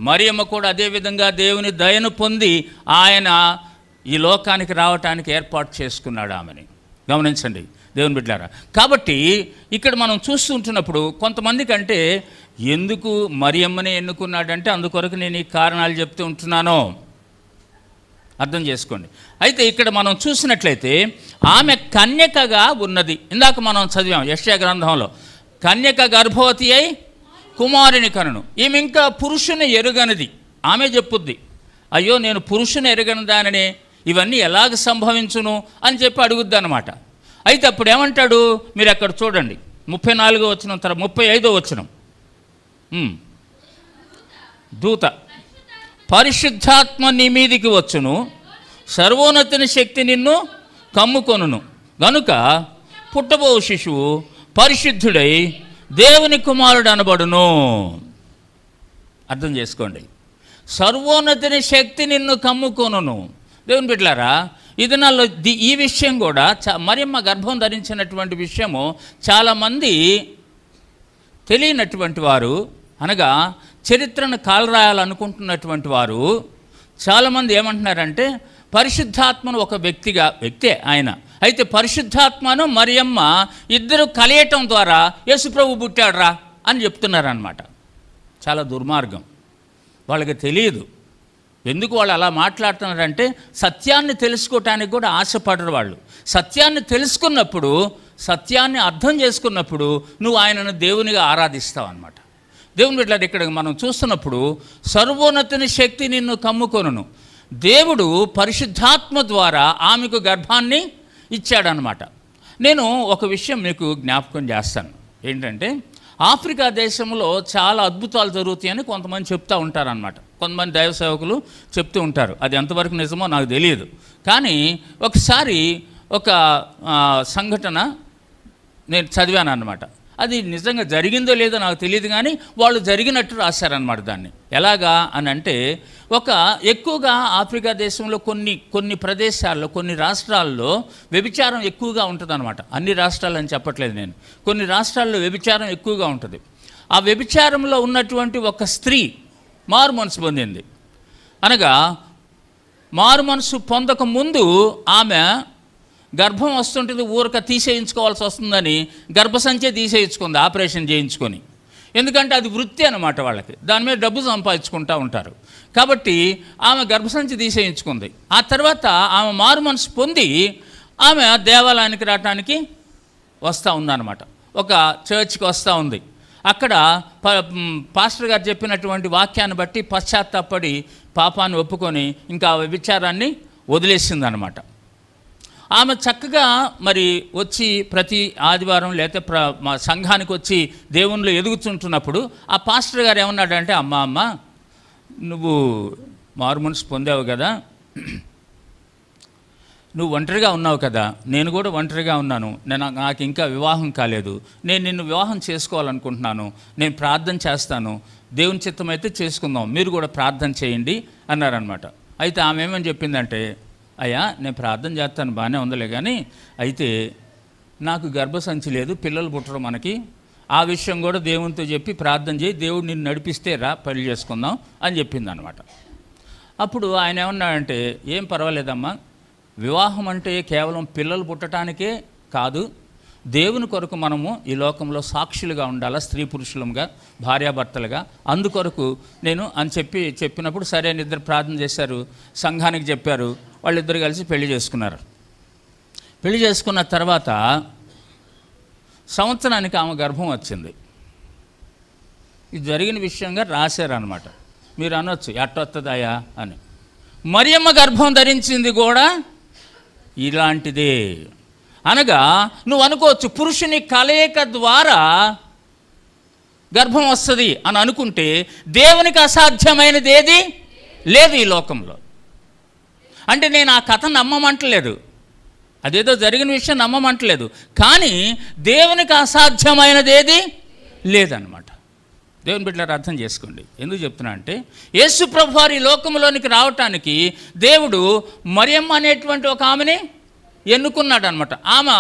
మరియమ్మ కూడా అదేవిధంగా దేవుని దయను పొంది ఆయన ఈ లోకానికి రావటానికి ఏర్పాటు చేసుకున్నాడు ఆమెని. గమనించండి దేవుని బిడ్డలారా. కాబట్టి ఇక్కడ మనం చూస్తుంటున్నప్పుడు కొంతమందికి అంటే ఎందుకు మరియమ్మని ఎన్నుకున్నాడంటే అందుకొరకు నేను ఈ కారణాలు చెప్తూ ఉంటున్నాను, అర్థం చేసుకోండి. అయితే ఇక్కడ మనం చూసినట్లయితే ఆమె కన్యకగా ఉన్నది. ఇందాక మనం చదివాం యెషయా గ్రంథంలో, కన్యక గర్భవతి అయి కుమారుని కనును. ఈమె ఇంకా పురుషుని ఎరుగనిది. ఆమె చెప్పుద్ది, అయ్యో నేను పురుషుని ఎరగని దానిని ఇవన్నీ ఎలాగ సంభవించును అని చెప్పి అడుగుద్ది అన్నమాట. అయితే అప్పుడు ఏమంటాడు మీరు అక్కడ చూడండి, 34వ వచనం తర్వాత 35వ వచనం. దూత పరిశుద్ధాత్మ నీ మీదికి వచ్చును, సర్వోన్నతిని శక్తి నిన్ను కమ్ముకొనును, గనుక పుట్టబో శిశువు పరిశుద్ధుడై దేవుని కుమారుడు అనబడును. అర్థం చేసుకోండి, సర్వోన్నతిని శక్తి నిన్ను కమ్ముకొనును. దేవుని బిడ్డలారా, ఈ దినాల్లో ఈ విషయం కూడా మరియమ్మ గర్భం ధరించినటువంటి విషయము చాలామంది తెలియనటువంటి వారు, అనగా చరిత్రను కాలరాయాలనుకుంటున్నటువంటి వారు చాలామంది ఏమంటున్నారంటే పరిశుద్ధాత్మను ఒక వ్యక్తే ఆయన. అయితే పరిశుద్ధాత్మను మరియమ్మ ఇద్దరు కలియటం ద్వారా యేసుప్రభు పుట్టాడురా అని చెప్తున్నారన్నమాట. చాలా దుర్మార్గం. వాళ్ళకి తెలియదు. ఎందుకు వాళ్ళు అలా మాట్లాడుతున్నారంటే సత్యాన్ని తెలుసుకోవటానికి కూడా ఆశపడరు వాళ్ళు. సత్యాన్ని తెలుసుకున్నప్పుడు సత్యాన్ని అర్థం చేసుకున్నప్పుడు నువ్వు ఆయనను దేవునిగా ఆరాధిస్తావు అన్నమాట. దేవుని బిడ్డలారా, ఇక్కడ మనం చూస్తున్నప్పుడు సర్వోన్నతుని శక్తి నిన్ను కమ్ముకొనును. దేవుడు పరిశుద్ధాత్మ ద్వారా ఆమెకు గర్భాన్ని ఇచ్చాడనమాట. నేను ఒక విషయం మీకు జ్ఞాపకం చేస్తాను. ఏంటంటే, ఆఫ్రికా దేశంలో చాలా అద్భుతాలు జరుగుతాయని కొంతమంది చెప్తూ ఉంటారనమాట. కొంతమంది దైవ సేవకులు చెప్తూ ఉంటారు. అది ఎంతవరకు నిజమో నాకు తెలియదు. కానీ ఒకసారి ఒక సంఘటన నేను చదివాను అన్నమాట. అది నిజంగా జరిగిందో లేదో నాకు తెలియదు, కానీ వాళ్ళు జరిగినట్టు రాశారనమాట. దాన్ని ఎలాగా అని అంటే, ఎక్కువగా ఆఫ్రికా దేశంలో కొన్ని ప్రదేశాల్లో, కొన్ని రాష్ట్రాల్లో వ్యభిచారం ఎక్కువగా ఉంటుందన్నమాట. అన్ని రాష్ట్రాలు అని చెప్పట్లేదు నేను. కొన్ని రాష్ట్రాల్లో వ్యభిచారం ఎక్కువగా ఉంటుంది. ఆ వ్యభిచారంలో ఉన్నటువంటి ఒక స్త్రీ మారు మనసు పొందింది. అనగా మారు మనసు పొందక ముందు ఆమె గర్భం వస్తుంటుంది, ఊరక తీసేయించుకోవాల్సి వస్తుందని గర్భసంచే తీసేయించుకుంది, ఆపరేషన్ చేయించుకొని. ఎందుకంటే అది వృత్తి అన్నమాట వాళ్ళకి, దాని మీద డబ్బు సంపాదించుకుంటూ ఉంటారు. కాబట్టి ఆమె గర్భసంచి తీసేయించుకుంది. ఆ తర్వాత ఆమె మారు మనసు పొంది ఆమె దేవాలయానికి రావడానికి వస్తూ ఉందన్నమాట. ఒక చర్చ్కి వస్తూ ఉంది. అక్కడ పాస్టర్ గారు చెప్పినటువంటి వాక్యాన్ని బట్టి పశ్చాత్తాపడి పాపాన్ని ఒప్పుకొని ఇంకా విచారాన్ని వదిలేసిందనమాట. ఆమె చక్కగా మరి వచ్చి ప్రతి ఆదివారం లేకపోతే మా సంఘానికి వచ్చి దేవునిలో ఎదుగుతుంటున్నప్పుడు ఆ పాస్టర్ గారు ఏమన్నాడంటే, అమ్మ నువ్వు మారు మనసు పొందావు కదా, నువ్వు ఒంటరిగా ఉన్నావు కదా, నేను కూడా ఒంటరిగా ఉన్నాను, నాకు ఇంకా వివాహం కాలేదు, నేను నిన్ను వివాహం చేసుకోవాలనుకుంటున్నాను, నేను ప్రార్థన చేస్తాను, దేవుని చిత్తం అయితే చేసుకుందాం, మీరు కూడా ప్రార్థన చేయండి అన్నారనమాట. అయితే ఆమె ఏమని చెప్పిందంటే, అయ్యా నేను ప్రార్థన చేస్తాను బాగానే ఉందలే, కానీ అయితే నాకు గర్భసంచి లేదు, పిల్లలు పుట్టరు మనకి, ఆ విషయం కూడా దేవునితో చెప్పి ప్రార్థన చేయి, దేవుడు నిన్ను నడిపిస్తే రా పెళ్లి చేసుకుందాం అని చెప్పింది అనమాట. అప్పుడు ఆయన ఏమన్నాడంటే, ఏం పర్వాలేదమ్మా, వివాహం అంటే కేవలం పిల్లలు పుట్టడానికే కాదు, దేవుని కొరకు మనము ఈ లోకంలో సాక్షులుగా ఉండాలా, స్త్రీ పురుషులుగా, భార్యాభర్తలుగా, అందుకొరకు నేను అని చెప్పినప్పుడు సరే అని ఇద్దరు ప్రార్థన చేశారు, సంఘానికి చెప్పారు, వాళ్ళిద్దరు కలిసి పెళ్లి చేసుకున్నారు. పెళ్లి చేసుకున్న తర్వాత సంవత్సరానికి ఆమె గర్భం వచ్చింది. ఇది జరిగిన విషయంగా రాశారనమాట. మీరు అనొచ్చు ఎట్టొస్తుందాయా అని. మరియమ్మ గర్భం ధరించింది కూడా ఇలాంటిదే. అనగా నువ్వు అనుకోవచ్చు, పురుషుని కలయిక ద్వారా గర్భం వస్తుంది అని అనుకుంటే దేవునికి అసాధ్యమైనది ఏది లేదు ఈ లోకంలో. అంటే నేను ఆ కథ నమ్మమంటలేదు, అదేదో జరిగిన విషయం నమ్మమంటలేదు, కానీ దేవునికి అసాధ్యమైనది ఏది లేదన్నమాట. దేవుని బిడ్డలారా అర్థం చేసుకోండి. ఎందుకు చెప్తున్నా అంటే, యేసు ప్రభువారు ఈ లోకంలోనికి రావటానికి దేవుడు మరియమ్మ అనేటువంటి ఒక ఆమెని ఎన్నుకున్నాడు అనమాట. ఆమె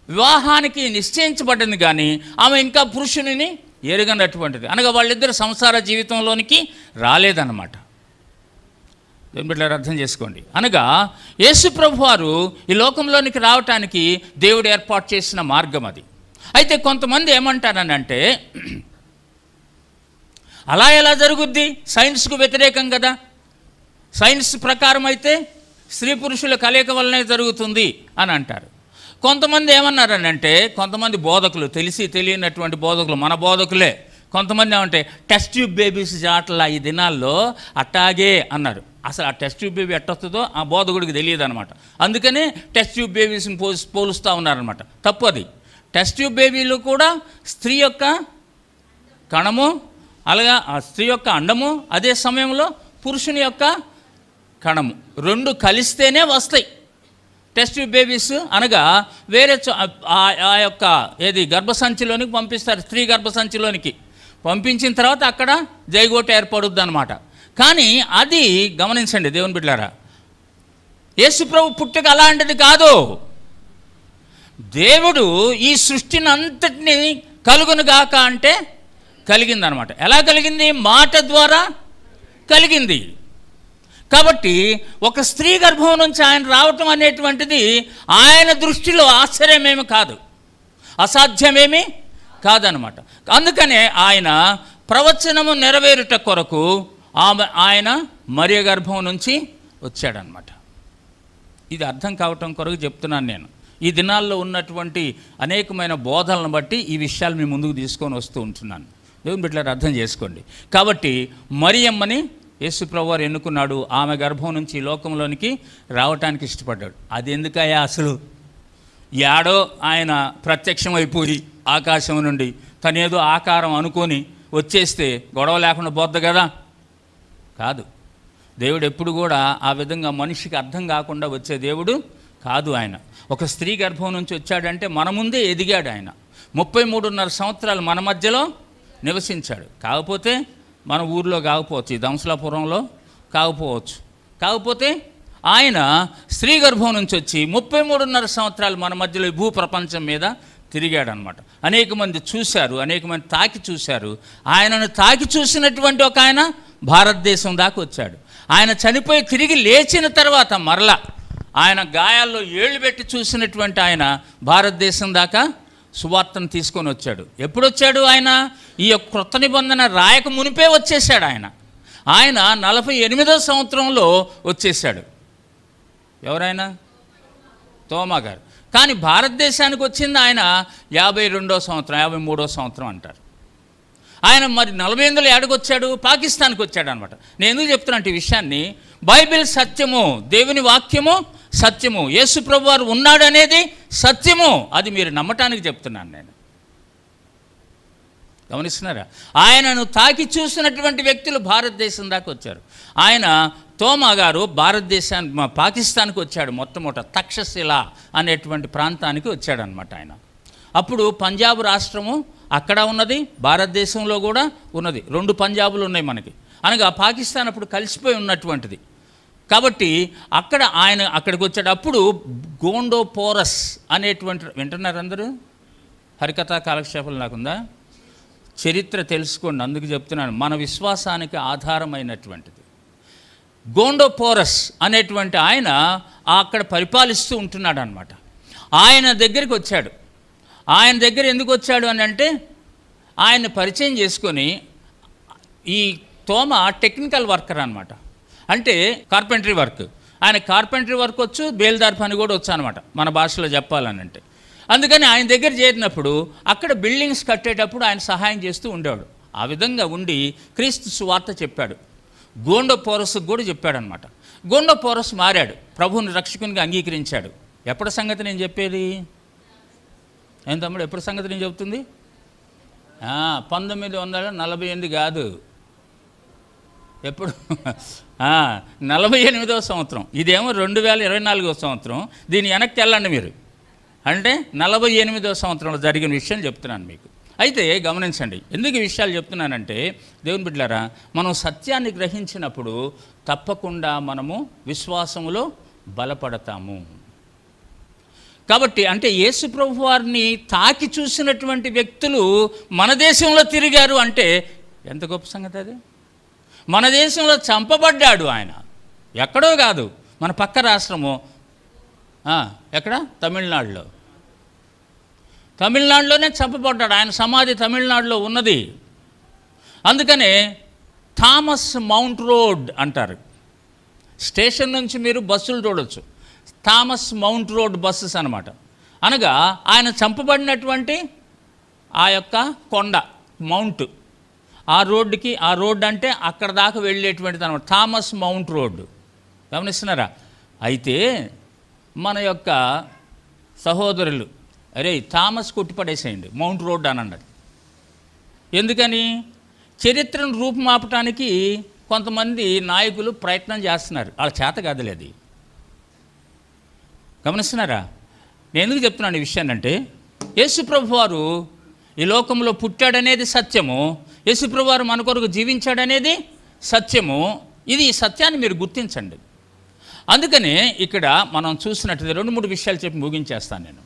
వివాహానికి నిశ్చయించబడింది, కానీ ఆమె ఇంకా పురుషుని ఎరగనటువంటిది. అనగా వాళ్ళిద్దరు సంసార జీవితంలోనికి రాలేదన్నమాట. దేవుని బిడ్డలారా అర్థం చేసుకోండి. అనగా యేసు ప్రభువారు ఈ లోకంలోనికి రావటానికి దేవుడు ఏర్పాటు చేసిన మార్గం అది. అయితే కొంతమంది ఏమంటారనంటే, అలా ఎలా జరుగుద్ది, సైన్స్కు వ్యతిరేకం కదా, సైన్స్ ప్రకారం అయితే స్త్రీ పురుషుల కలయిక వల్లనే జరుగుతుంది అని అంటారు. కొంతమంది ఏమన్నారనంటే, కొంతమంది బోధకులు, తెలిసి తెలియనటువంటి బోధకులు, మన బోధకులే, కొంతమంది ఏమంటే టెస్ట్ ట్యూబ్ బేబీస్ జాటల ఈ దినాల్లో అట్టాగే అన్నారు. అసలు ఆ టెస్ట్ ట్యూబ్ బేబీ ఎట్టొస్తుందో ఆ బోధకుడికి తెలియదు అనమాట. అందుకనే టెస్ట్ ట్యూబ్ బేబీస్ని పోలుస్తూ ఉన్నారనమాట. తప్పు అది. టెస్ట్ ట్యూబ్ బేబీలు కూడా స్త్రీ యొక్క కణము, అలాగా ఆ స్త్రీ యొక్క అండము, అదే సమయంలో పురుషుని యొక్క కణము, రెండు కలిస్తేనే వస్తాయి టెస్ట్ ట్యూబ్ బేబీస్. అనగా వేరే ఆ యొక్క ఏది గర్భసంచిలోనికి పంపిస్తారు, స్త్రీ గర్భసంచిలోనికి పంపించిన తర్వాత అక్కడ జైగోట ఏర్పడుద్ది అనమాట. కానీ అది గమనించండి దేవుని బిడ్డలారా, యేసుప్రభు పుట్టుక అలాంటిది కాదు. దేవుడు ఈ సృష్టిని అంతటినీ కలుగునుగాక అంటే కలిగిందనమాట. ఎలా కలిగింది? మాట ద్వారా కలిగింది. కాబట్టి ఒక స్త్రీ గర్భం నుంచి ఆయన రావటం అనేటువంటిది ఆయన దృష్టిలో ఆశ్చర్యమేమి కాదు, అసాధ్యమేమి కాదనమాట. అందుకనే ఆయన ప్రవచనము నెరవేరుట కొరకు ఆయన మరియ గర్భం నుంచి వచ్చాడనమాట. ఇది అర్థం కావటం కొరకు చెప్తున్నాను నేను. ఈ దినాల్లో ఉన్నటువంటి అనేకమైన బోధనలను బట్టి ఈ విషయాలు మీ ముందుకు తీసుకొని వస్తూ ఉంటున్నాను. దేవుని బిడ్డలారా అర్థం చేసుకోండి. కాబట్టి మరియమ్మని యేసు ప్రభువారు ఎన్నుకున్నాడు. ఆమె గర్భం నుంచి ఈ లోకంలోనికి రావటానికి ఇష్టపడ్డాడు. అది ఎందుకయ్యా అసలు? యాడో ఆయన ప్రత్యక్షమైపోయి ఆకాశం నుండి తనేదో ఆకారం అనుకొని వచ్చేస్తే గొడవ లేకుండా పోద్ది కదా? కాదు. దేవుడు ఎప్పుడు కూడా ఆ విధంగా మనిషికి అర్థం కాకుండా వచ్చే దేవుడు కాదు. ఆయన ఒక స్త్రీ గర్భం నుంచి వచ్చాడంటే మన ముందే ఎదిగాడు. ఆయన 33.5 సంవత్సరాలు మన మధ్యలో నివసించాడు. కాకపోతే మన ఊర్లో కాకపోవచ్చు, ఈ దంసలాపురంలో కాకపోతే ఆయన స్త్రీ గర్భం నుంచి వచ్చి 33.5 సంవత్సరాలు మన మధ్యలో భూ ప్రపంచం మీద తిరిగాడనమాట. అనేక మంది చూశారు, అనేక మంది తాకి చూశారు. ఆయనను తాకి చూసినటువంటి ఒక ఆయన భారతదేశం దాకా వచ్చాడు. ఆయన చనిపోయి తిరిగి లేచిన తర్వాత మరలా ఆయన గాయాల్లో ఏళ్ళు పెట్టి చూసినటువంటి ఆయన భారతదేశం దాకా సువార్తను తీసుకొని వచ్చాడు. ఎప్పుడు వచ్చాడు? ఆయన ఈ యొక్క క్రొత్త నిబంధన రాయక మునిపే వచ్చేసాడు. ఆయన 48వ సంవత్సరంలో వచ్చేసాడు. ఎవరైనా? తోమా గారు. కానీ భారతదేశానికి వచ్చింది ఆయన 52వ సంవత్సరం, 53వ సంవత్సరం అంటారు. ఆయన మరి 48లో ఏడకొచ్చాడు? పాకిస్తాన్కి వచ్చాడు అనమాట. నేను ఎందుకు చెప్తున్నాను ఈ విషయాన్ని? బైబిల్ సత్యము, దేవుని వాక్యము సత్యము, యేసు ప్రభువారు ఉన్నాడు అనేది సత్యము. అది మీరు నమ్మటానికి చెప్తున్నాను నేను. గమనిస్తున్నారా? ఆయనను తాకి చూసినటువంటి వ్యక్తులు భారతదేశం దాకా వచ్చారు. ఆయన తోమా గారు పాకిస్తాన్కి వచ్చాడు. మొట్టమొదట తక్షశిల అనేటువంటి ప్రాంతానికి వచ్చాడనమాట ఆయన. అప్పుడు పంజాబ్ రాష్ట్రము అక్కడ ఉన్నది, భారతదేశంలో కూడా ఉన్నది. 2 పంజాబులు ఉన్నాయి మనకి. అనగా పాకిస్తాన్ అప్పుడు కలిసిపోయి ఉన్నటువంటిది. కాబట్టి ఆయన అక్కడికి వచ్చాడు. అప్పుడు గోండో పోరస్ అనేటువంటి, వింటున్నారు అందరూ? హరికథా కాలక్షేపం నాకుందా? చరిత్ర తెలుసుకోండి, అందుకు చెప్తున్నాను. మన విశ్వాసానికి ఆధారమైనటువంటిది. గోండో పోరస్ అనేటువంటి ఆయన అక్కడ పరిపాలిస్తూ ఉంటున్నాడు అనమాట. ఆయన దగ్గరికి వచ్చాడు. ఆయన దగ్గర ఎందుకు వచ్చాడు అని అంటే, ఆయన్ని పరిచయం చేసుకొని, ఈ తోమ టెక్నికల్ వర్కర్ అనమాట. అంటే కార్పెంటరీ వర్క్. ఆయన కార్పెంటరీ వర్క్ వచ్చు, బేల్దార్ పని కూడా వచ్చు అనమాట, మన భాషలో చెప్పాలని అంటే. అందుకని ఆయన దగ్గర చేరినప్పుడు అక్కడ బిల్డింగ్స్ కట్టేటప్పుడు ఆయన సహాయం చేస్తూ ఉండేవాడు. ఆ విధంగా ఉండి క్రీస్తు సువార్త చెప్పాడు. గోండో పోరస్కు కూడా చెప్పాడనమాట. గోండో పోరస్ మారాడు, ప్రభువుని రక్షకునిగా అంగీకరించాడు. ఎప్పటి సంగతి నేను చెప్పేది? ఏం తమ్ముడు, ఎప్పటి సంగతి నేను చెబుతుంది? 1948 కాదు, ఎప్పుడు? 48వ సంవత్సరం. ఇదేమో 2024వ సంవత్సరం. దీని వెనక్కి వెళ్ళండి మీరు. అంటే 48వ సంవత్సరంలో జరిగిన విషయం చెప్తున్నాను మీకు. అయితే గమనించండి, ఎందుకు ఈ విషయాలు చెప్తున్నానంటే, దేవుని బిడ్డలారా, మనం సత్యాన్ని గ్రహించినప్పుడు తప్పకుండా మనము విశ్వాసములో బలపడతాము. కాబట్టి అంటే యేసు ప్రభు వారిని తాకి చూసినటువంటి వ్యక్తులు మన దేశంలో తిరిగారు అంటే ఎంత గొప్ప సంగతి అది. మన దేశంలో చంపబడ్డాడు ఆయన. ఎక్కడో కాదు, మన పక్క రాష్ట్రము. ఎక్కడ? తమిళనాడులోనే చంపబడ్డాడు. ఆయన సమాధి తమిళనాడులో ఉన్నది. అందుకనే థామస్ మౌంట్ రోడ్ అంటారు. స్టేషన్ నుంచి మీరు బస్సులు చూడవచ్చు, థామస్ మౌంట్ రోడ్ బస్సెస్ అనమాట. అనగా ఆయన చంపబడినటువంటి ఆ యొక్క కొండ మౌంట్, ఆ రోడ్డుకి, ఆ రోడ్డు అంటే అక్కడ దాకా వెళ్ళేటువంటిది అనమాట, థామస్ మౌంట్ రోడ్డు. గమనిస్తున్నారా? అయితే మన యొక్క సహోదరులు, అరే థామస్ కొట్టిపడేసేయండి, మౌంట్ రోడ్ అని అన్నది. ఎందుకని? చరిత్రను రూపుమాపటానికి కొంతమంది నాయకులు ప్రయత్నం చేస్తున్నారు. వాళ్ళ చేత కాదులే అది. గమనిస్తున్నారా? నేను ఎందుకు చెప్తున్నాను ఈ విషయాన్ని అంటే, యేసుప్రభు వారు ఈ లోకంలో పుట్టాడనేది సత్యము, యేసుప్రభు వారు మన కొరకు జీవించాడనేది సత్యము. ఇది ఈ సత్యాన్ని మీరు గుర్తించండి. అందుకనే ఇక్కడ మనం చూసినట్టు 2-3 విషయాలు చెప్పి ముగించేస్తాను నేను.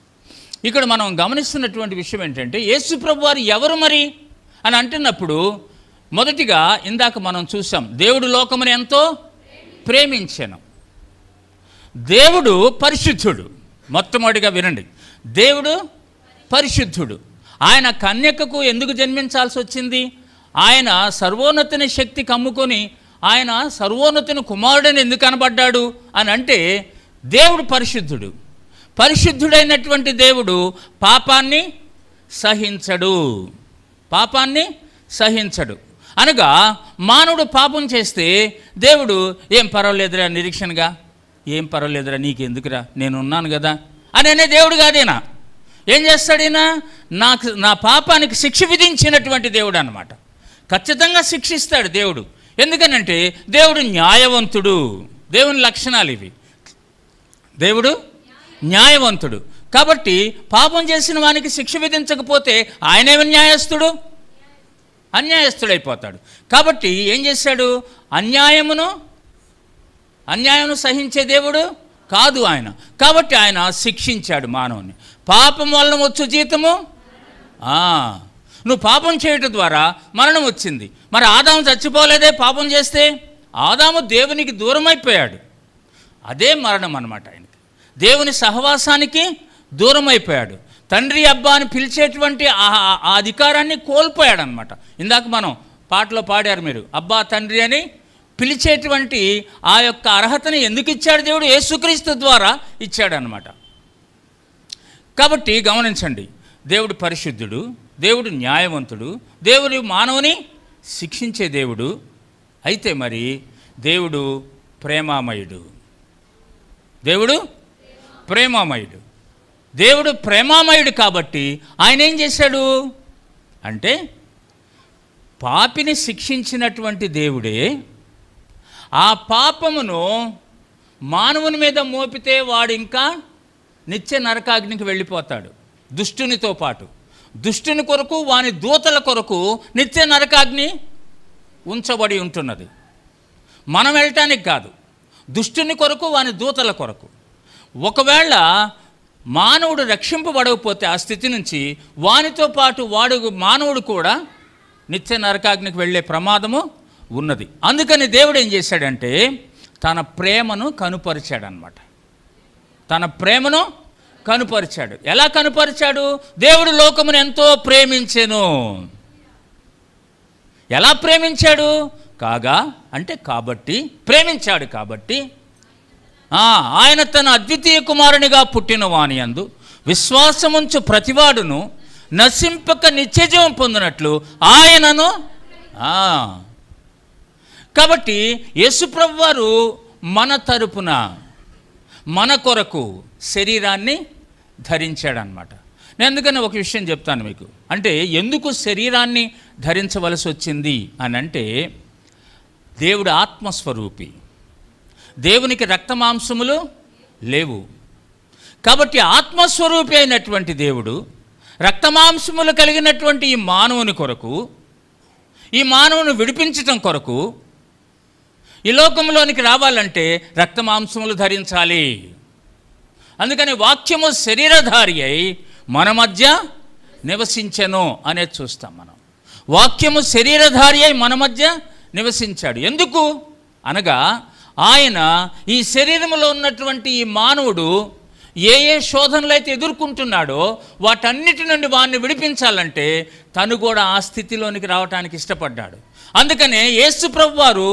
ఇక్కడ మనం గమనిస్తున్నటువంటి విషయం ఏంటంటే, యేసుప్రభు వారు ఎవరు మరి అని అంటున్నప్పుడు, మొదటిగా ఇందాక మనం చూసాం, దేవుడు లోకమును ఎంతో ప్రేమించెను. దేవుడు పరిశుద్ధుడు. మొట్టమొదటిగా వినండి, దేవుడు పరిశుద్ధుడు. ఆయన కన్యకకు ఎందుకు జన్మించాల్సి వచ్చింది? ఆయన సర్వోన్నతిని శక్తి కమ్ముకొని ఆయన సర్వోన్నతిని కుమారుడని ఎందుకు కనబడ్డాడు అని అంటే, దేవుడు పరిశుద్ధుడు. పరిశుద్ధుడైనటువంటి దేవుడు పాపాన్ని సహించడు. పాపాన్ని సహించడు అనగా మానవుడు పాపం చేస్తే దేవుడు ఏం పర్వాలేదురా, నిరీక్షణగా ఏం పర్వాలేదురా, నీకెందుకురా, నేను ఉన్నాను కదా అనే దేవుడు కాదేనా. ఏం చేస్తాడైనా నా పాపానికి శిక్ష విధించినటువంటి దేవుడు అన్నమాట. ఖచ్చితంగా శిక్షిస్తాడు దేవుడు. ఎందుకనంటే దేవుడు న్యాయవంతుడు. దేవుని లక్షణాలు ఇవి. దేవుడు న్యాయవంతుడు కాబట్టి పాపం చేసిన వానికి శిక్ష విధించకపోతే ఆయనేమి న్యాయస్థుడు? అన్యాయస్థుడైపోతాడు. కాబట్టి ఏం చేశాడు? అన్యాయమును సహించే దేవుడు కాదు ఆయన. కాబట్టి ఆయన శిక్షించాడు మానవుని. పాపం వలన వచ్చు జీతము, నువ్వు పాపం చేయటం ద్వారా మరణం వచ్చింది. మరి ఆదాము చచ్చిపోలేదే పాపం చేస్తే? ఆదాము దేవునికి దూరం అయిపోయాడు. అదే మరణం అన్నమాట. ఆయనకి దేవుని సహవాసానికి దూరం అయిపోయాడు. తండ్రి అబ్బా అని పిలిచేటువంటి ఆ అధికారాన్ని కోల్పోయాడు అనమాట. ఇందాక మనం పాటలో పాడారు మీరు, అబ్బా తండ్రి అని పిలిచేటువంటి ఆ యొక్క అర్హతని ఎందుకు ఇచ్చాడు దేవుడు? యేసుక్రీస్తు ద్వారా ఇచ్చాడనమాట. కాబట్టి గమనించండి, దేవుడు పరిశుద్ధుడు, దేవుడు న్యాయవంతుడు, దేవుడు మానవుని శిక్షించే దేవుడు. అయితే మరి దేవుడు ప్రేమామయుడు. దేవుడు ప్రేమామయుడు. దేవుడు ప్రేమామయుడు కాబట్టి ఆయన ఏం చేశాడు అంటే, పాపిని శిక్షించినటువంటి దేవుడే ఆ పాపమును మానవుని మీద మోపితే వాడు ఇంకా నిత్య నరకాగ్నికి వెళ్ళిపోతాడు. దుష్టునితో పాటు దుష్టుని కొరకు వాని దూతల కొరకు నిత్య నరకాగ్ని ఉంచబడి ఉంటున్నది. మనం వెళ్ళటానికి కాదు, దుష్టుని కొరకు వాని దూతల కొరకు. ఒకవేళ మానవుడు రక్షింపబడకపోతే ఆ స్థితి నుంచి వానితో పాటు మానవుడు కూడా నిత్య నరకాగ్నికి వెళ్ళే ప్రమాదము ఉన్నది. అందుకని దేవుడు ఏం చేశాడంటే తన ప్రేమను కనుపరిచాడనమాట. తన ప్రేమను కనుపరిచాడు. ఎలా కనుపరిచాడు? దేవుడు లోకమును ఎంతో ప్రేమించెను. ఎలా ప్రేమించాడు? కాబట్టి ప్రేమించాడు కాబట్టి ఆయన తన అద్వితీయ కుమారునిగా పుట్టిన వాని యందు విశ్వాసముంచు ప్రతివాడును నశింపక నిత్యజీవం పొందినట్లు ఆయనను. కాబట్టి యేసుప్రభువు వారు మన తరపున మన కొరకు శరీరాన్ని ధరించాడనమాట. నేను అందుకని ఒక విషయం చెప్తాను మీకు. అంటే ఎందుకు శరీరాన్ని ధరించవలసి వచ్చింది అని అంటే, దేవుడు ఆత్మస్వరూపి, దేవునికి రక్తమాంసములు లేవు. కాబట్టి ఆత్మస్వరూపి అయినటువంటి దేవుడు రక్తమాంసములు కలిగినటువంటి ఈ మానవుని కొరకు, ఈ మానవుని విడిపించటం కొరకు ఈ లోకంలోనికి రావాలంటే రక్తమాంసములు ధరించాలి. అందుకని వాక్యము శరీరధారి అయి మన మధ్య నివసించెను అనేది చూస్తాం మనం. వాక్యము శరీరధారి అయి మన మధ్య నివసించాడు. ఎందుకు అనగా ఆయన ఈ శరీరంలో ఉన్నటువంటి ఈ మానవుడు ఏ శోధనలు అయితే ఎదుర్కొంటున్నాడో వాటన్నిటి నుండి వాడిని విడిపించాలంటే తను కూడా ఆ స్థితిలోనికి రావటానికి ఇష్టపడ్డాడు. అందుకనే యేసు ప్రభువు వారు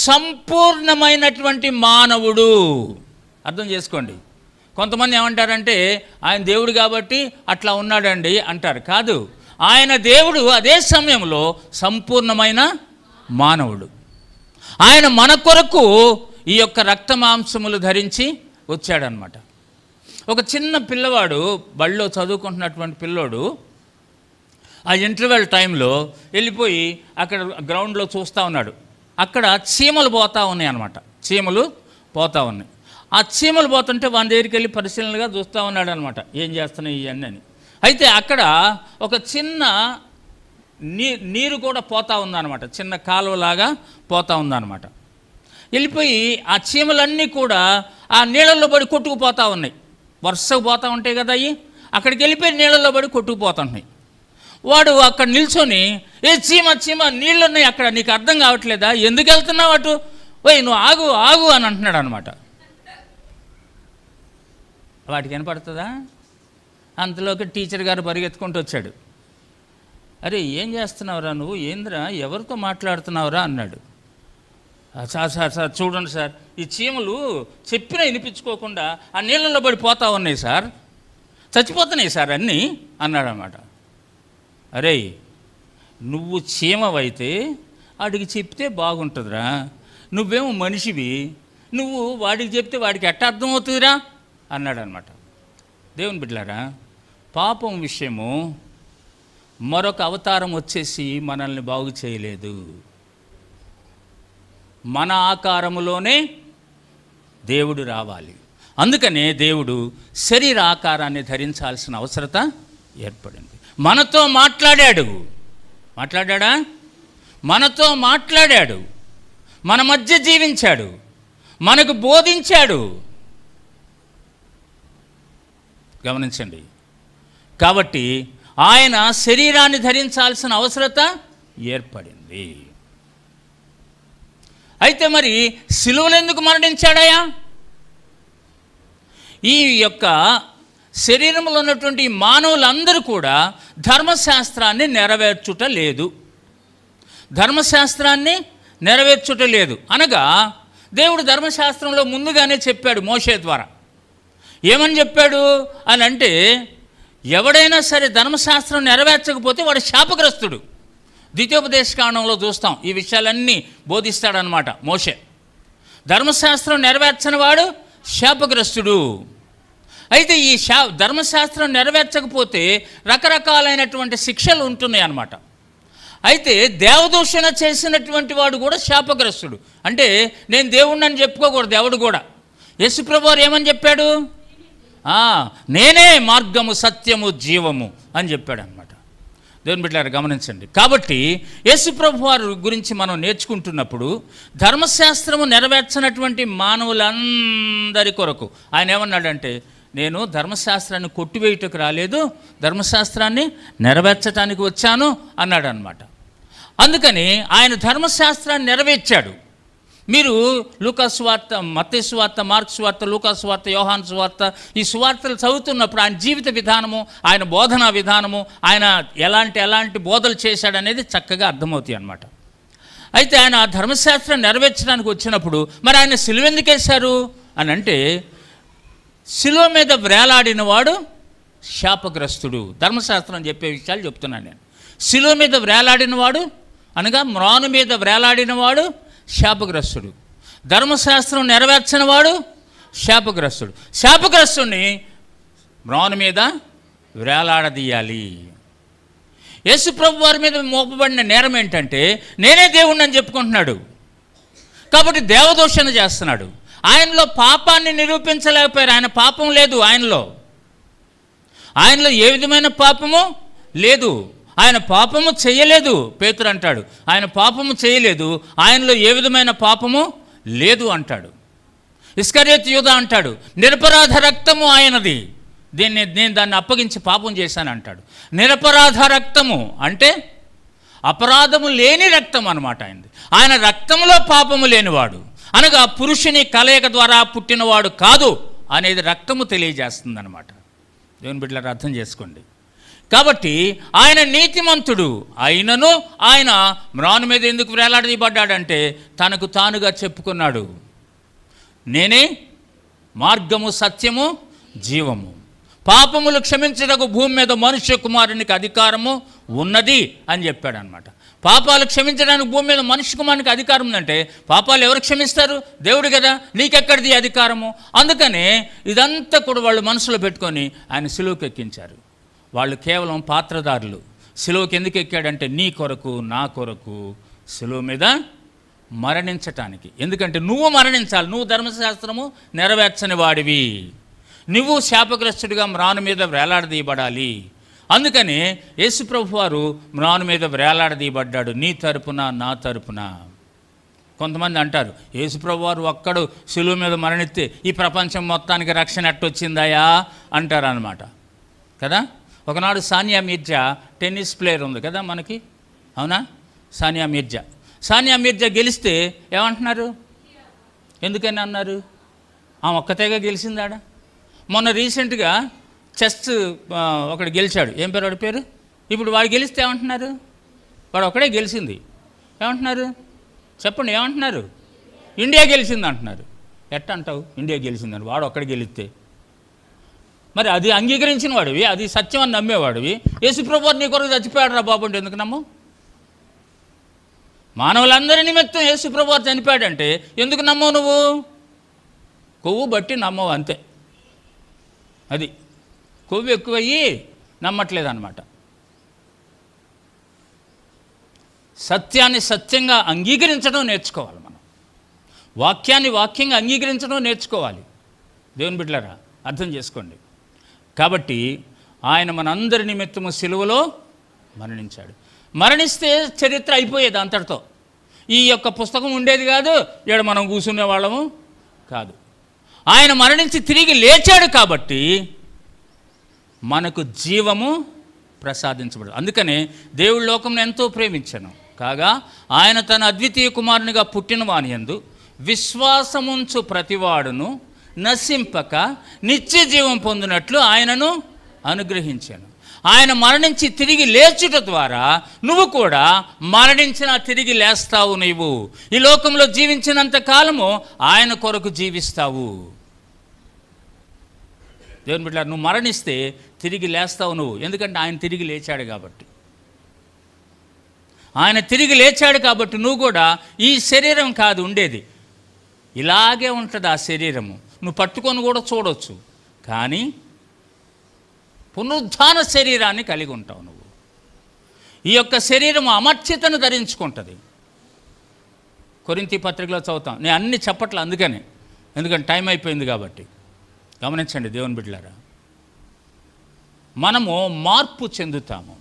సంపూర్ణమైనటువంటి మానవుడు. అర్థం చేసుకోండి. కొంతమంది ఏమంటారంటే ఆయన దేవుడు కాబట్టి అట్లా ఉన్నాడండి అంటారు. కాదు, ఆయన దేవుడు, అదే సమయంలో సంపూర్ణమైన మానవుడు. ఆయన మన కొరకు ఈ యొక్క రక్తమాంసములు ధరించి వచ్చాడనమాట. ఒక చిన్న పిల్లవాడు, బడిలో చదువుకుంటున్నటువంటి పిల్లోడు, ఆ ఇంటర్వెల్ టైంలో వెళ్ళిపోయి అక్కడ గ్రౌండ్లో చూస్తూ ఉన్నాడు. అక్కడ చీమలు పోతూ ఉన్నాయి అన్నమాట. చీమలు పోతూ ఉన్నాయి. ఆ చీమలు పోతుంటే వాని దగ్గరికి వెళ్ళి పరిశీలనగా చూస్తూ ఉన్నాడు అనమాట, ఏం చేస్తున్నాయి ఇవన్నీ అని. అయితే అక్కడ ఒక చిన్న నీరు కూడా పోతూ ఉందన్నమాట, చిన్న కాలువలాగా పోతూ ఉందన్నమాట. వెళ్ళిపోయి ఆ చీమలన్నీ కూడా ఆ నీళ్ళల్లో పడి కొట్టుకుపోతూ ఉన్నాయి. వరుసగా పోతూ ఉంటాయి కదా అవి, అక్కడికి వెళ్ళిపోయి నీళ్ళల్లో పడి కొట్టుకుపోతున్నాయి. వాడు అక్కడ నిల్చొని, ఏ చీమ చీమ నీళ్ళున్నాయి అక్కడ, నీకు అర్థం కావట్లేదా, ఎందుకు వెళ్తున్నావు అటు, ఓయ్ నువ్వు ఆగు ఆగు అని అంటున్నాడు అనమాట. వాటికి వినపడుతుందా? అంతలోకి టీచర్ గారు పరిగెత్తుకుంటూ వచ్చాడు. అరే ఏం చేస్తున్నావురా నువ్వు, ఏంద్రా ఎవరితో మాట్లాడుతున్నావురా అన్నాడు. సార్ చూడండి సార్, ఈ చీమలు చెప్పినా వినిపించుకోకుండా ఆ నీళ్ళల్లో పడిపోతూ ఉన్నాయి సార్, చచ్చిపోతున్నాయి సార్ అన్నీ అన్నాడన్నమాట. అరే, నువ్వు చీమవైతే వాడికి చెప్తే బాగుంటుందిరా, నువ్వేమో మనిషివి, నువ్వు వాడికి చెప్తే వాడికి ఎట్ట అర్థమవుతుందిరా అన్నాడనమాట. దేవుని బిడ్డలారా, పాపం విషయము మరొక అవతారం వచ్చేసి మనల్ని బాగు చేయలేదు. మన ఆకారములోనే దేవుడు రావాలి. అందుకనే దేవుడు శరీర ఆకారాన్ని ధరించాల్సిన అవసరత ఏర్పడింది. మనతో మాట్లాడాడా? మనతో మాట్లాడాడు, మన మధ్య జీవించాడు, మనకు బోధించాడు. గమనించండి. కాబట్టి ఆయన శరీరాన్ని ధరించాల్సిన అవసరత ఏర్పడింది. అయితే మరి సిలువలో ఎందుకు మరణించాడయా? ఈ యొక్క శరీరంలో ఉన్నటువంటి మానవులందరూ కూడా ధర్మశాస్త్రాన్ని నెరవేర్చుట లేదు. అనగా దేవుడు ధర్మశాస్త్రంలో ముందుగానే చెప్పాడు మోషే ద్వారా. ఏమని చెప్పాడు అని అంటే, ఎవడైనా సరే ధర్మశాస్త్రం నెరవేర్చకపోతే వాడు శాపగ్రస్తుడు. ద్వితీయోపదేశకాండంలో చూస్తాం, ఈ విషయాలన్నీ బోధిస్తాడనమాట మోషే. ధర్మశాస్త్రం నెరవేర్చని వాడు శాపగ్రస్తుడు. అయితే ఈ ధర్మశాస్త్రం నెరవేర్చకపోతే రకరకాలైనటువంటి శిక్షలు ఉంటున్నాయి అన్నమాట. అయితే దేవదూషణ చేసినటువంటి వాడు కూడా శాపగ్రస్తుడు. అంటే నేను దేవుణ్ణి అని చెప్పుకోకూడదు ఎవడు కూడా. యేసుప్రభు వారు ఏమని చెప్పాడు? నేనే మార్గము, సత్యము, జీవము అని చెప్పాడు అన్నమాట. దేవుని బిడ్డలారా గమనించండి. కాబట్టి యేసుప్రభు వారి గురించి మనం నేర్చుకుంటున్నప్పుడు ధర్మశాస్త్రము నెరవేర్చినటువంటి మానవులందరి కొరకు ఆయన ఏమన్నాడంటే, నేను ధర్మశాస్త్రాన్ని కొట్టివేయటకు రాలేదు, ధర్మశాస్త్రాన్ని నెరవేర్చడానికి వచ్చాను అన్నాడు అన్నమాట. అందుకని ఆయన ధర్మశాస్త్రాన్ని నెరవేర్చాడు. మీరు లూకాసు సువార్త, మత్తయి సువార్త, మార్కు సువార్త, లూకాసు సువార్త, యోహాను సువార్త, ఈ సువార్తలు చదువుతున్నప్పుడు ఆయన జీవిత విధానము, ఆయన బోధనా విధానము, ఆయన ఎలాంటి బోధలు చేశాడనేది చక్కగా అర్థమవుతాయి అన్నమాట. అయితే ఆయన ధర్మశాస్త్రం నెరవేర్చడానికి వచ్చినప్పుడు మరి ఆయన సిలువ ఎందుకు వేశారు అని అంటే, సిలువ మీద వేలాడినవాడు శాపగ్రస్తుడు. ధర్మశాస్త్రం చెప్పే విషయాలు చెప్తున్నాను నేను. సిలువ మీద వేలాడినవాడు అనగా మ్రాను మీద వేలాడినవాడు శాపగ్రస్తుడు. ధర్మశాస్త్రం నెరవేర్చినవాడు శాపగ్రస్తుడు. శాపగ్రస్తుడిని మ్రాను మీద వేలాడదీయాలి. యేసుప్రభు వారి మీద మోపబడిన నేరం ఏంటంటే, నేనే దేవుణ్ణి అని చెప్పుకుంటున్నాడు. కాబట్టి దేవదూషణ చేస్తున్నాడు. ఆయనలో పాపాన్ని నిరూపించలేకపోయారు. ఆయన పాపం లేదు ఆయనలో ఏ విధమైన పాపము లేదు. ఆయన పాపము చేయలేదు. పేతురు అంటాడు, ఆయన పాపము చేయలేదు, ఆయనలో ఏ విధమైన పాపము లేదు అంటాడు. ఇస్కరియోతు యూదా అంటాడు, నిరపరాధ రక్తము ఆయనది, నేను దాన్ని అప్పగించి పాపం చేశాను అంటాడు. నిరపరాధ రక్తము అంటే అపరాధము లేని రక్తం అన్నమాట ఆయనది. ఆయన రక్తంలో పాపము లేనివాడు అనగా పురుషుని కలయిక ద్వారా పుట్టినవాడు కాదు అనేది రక్తము తెలియజేస్తుంది అన్నమాట. దేవుని బిడ్డలారా అర్థం చేసుకోండి. కాబట్టి ఆయన నీతిమంతుడు అయినను ఆయన మ్రాను మీద ఎందుకు వేలాడదీయబడ్డాడంటే, తనకు తానుగా చెప్పుకున్నాడు, నేనే మార్గము, సత్యము, జీవము, పాపములు క్షమించటకు భూమి మీద మనుష్య కుమారునికి అధికారము ఉన్నది అని చెప్పాడు అనమాట. పాపాలు క్షమించడానికి భూమి మీద మనుష్య కుమారునికి అధికారం ఉందంటే పాపాలు ఎవరు క్షమిస్తారు? దేవుడు కదా, నీకెక్కడిది అధికారము? అందుకనే ఇదంతా కూడా వాళ్ళు మనసులో పెట్టుకొని ఆయన సిలువకు ఎక్కించారు. వాళ్ళు కేవలం పాత్రదారులు. సిలువకి ఎందుకు ఎక్కాడంటే, నీ కొరకు, నా కొరకు సిలువ మీద మరణించటానికి. ఎందుకంటే నువ్వు మరణించాలి, నువ్వు ధర్మశాస్త్రము నెరవేర్చని వాడివి, నువ్వు శాపగ్రస్తుడిగా మ్రాను మీద వేలాడదీయబడాలి. అందుకని యేసుప్రభు వారు మ్రాను మీద వేలాడదీయబడ్డాడు, నీ తరపున, నా తరపున. కొంతమంది అంటారు, యేసుప్రభు వారు ఒక్కడు సిలువ మీద మరణిస్తే ఈ ప్రపంచం మొత్తానికి రక్షణ ఎట్టొచ్చిందాయా అంటారు అన్నమాట కదా. ఒకనాడు సానియా మీర్జా టెన్నిస్ ప్లేయర్ ఉంది కదా మనకి, అవునా? సానియా మీర్జా గెలిస్తే ఏమంటున్నారు? ఎందుకని అన్నారు? ఒక్కతేగా గెలిచిందాడ. మొన్న రీసెంట్గా చెస్ ఒకడు గెలిచాడు, ఏం పేరు వాడి పేరు? ఇప్పుడు వాడు గెలిస్తే ఏమంటున్నారు? వాడు ఒక్కడే గెలిచింది, ఏమంటున్నారు చెప్పండి? ఏమంటున్నారు? ఇండియా గెలిచింది అంటున్నారు. ఎట్ట అంటావు ఇండియా గెలిచిందని? వాడు ఒక్కడ గెలిస్తే మరి అది అంగీకరించిన వాడివి, అది సత్యం అని నమ్మేవాడివి. యేసుప్రభు నీ కొరకు చచ్చిపోయాడు రా బాబు అంటే ఎందుకు నమ్మవు? మానవులందరి నిమిత్తం యేసుప్రభు చనిపోయాడంటే ఎందుకు నమ్మవు నువ్వు? కొవ్వు బట్టి నమ్మవు అంతే. అది కొవ్వు ఎక్కువయ్యి నమ్మట్లేదన్నమాట. సత్యాన్ని సత్యంగా అంగీకరించడం నేర్చుకోవాలి మనం. వాక్యాన్ని వాక్యంగా అంగీకరించడం నేర్చుకోవాలి. దేవుని బిడ్డలారా అర్థం చేసుకోండి. కాబట్టి ఆయన మనందరి నిమిత్తము సిలువలో మరణించాడు. మరణిస్తే చరిత్ర అయిపోయేది అంతటితో. ఈ యొక్క పుస్తకం ఉండేది కాదు, ఇక్కడ మనం కూర్చునే వాళ్ళము కాదు. ఆయన మరణించి తిరిగి లేచాడు కాబట్టి మనకు జీవము ప్రసాదించబడు. అందుకనే దేవుడు లోకంను ఎంతో ప్రేమించను కాగా ఆయన తన అద్వితీయ కుమారునిగా పుట్టిన వానియందు విశ్వాసముంచు ప్రతివాడును నశింపక నిత్య జీవం పొందినట్లు ఆయనను అనుగ్రహించాను. ఆయన మరణించి తిరిగి లేచుట ద్వారా నువ్వు కూడా మరణించిన తిరిగి లేస్తావు. నీవు ఈ లోకంలో జీవించినంత కాలము ఆయన కొరకు జీవిస్తావు. దేవుని బిడ్డ, నువ్వు మరణిస్తే తిరిగి లేస్తావు నువ్వు. ఎందుకంటే ఆయన తిరిగి లేచాడు కాబట్టి. ఆయన తిరిగి లేచాడు కాబట్టి నువ్వు కూడా ఈ శరీరం కాదు ఉండేది, ఇలాగే ఉంటుంది ఆ శరీరము. నువ్వు పట్టుకొని కూడా చూడవచ్చు, కానీ పునరుద్ధాన శరీరాన్ని కలిగి ఉంటావు నువ్వు. ఈ యొక్క శరీరం అమర్త్యతను ధరించుకుంటుంది. కొరింథీ పత్రికలో చదువుతాం. నేను అన్ని చెప్పట్లే అందుకని, ఎందుకంటే టైం అయిపోయింది కాబట్టి. గమనించండి దేవుని బిడ్డలారా, మనము మార్పు చెందుతాము.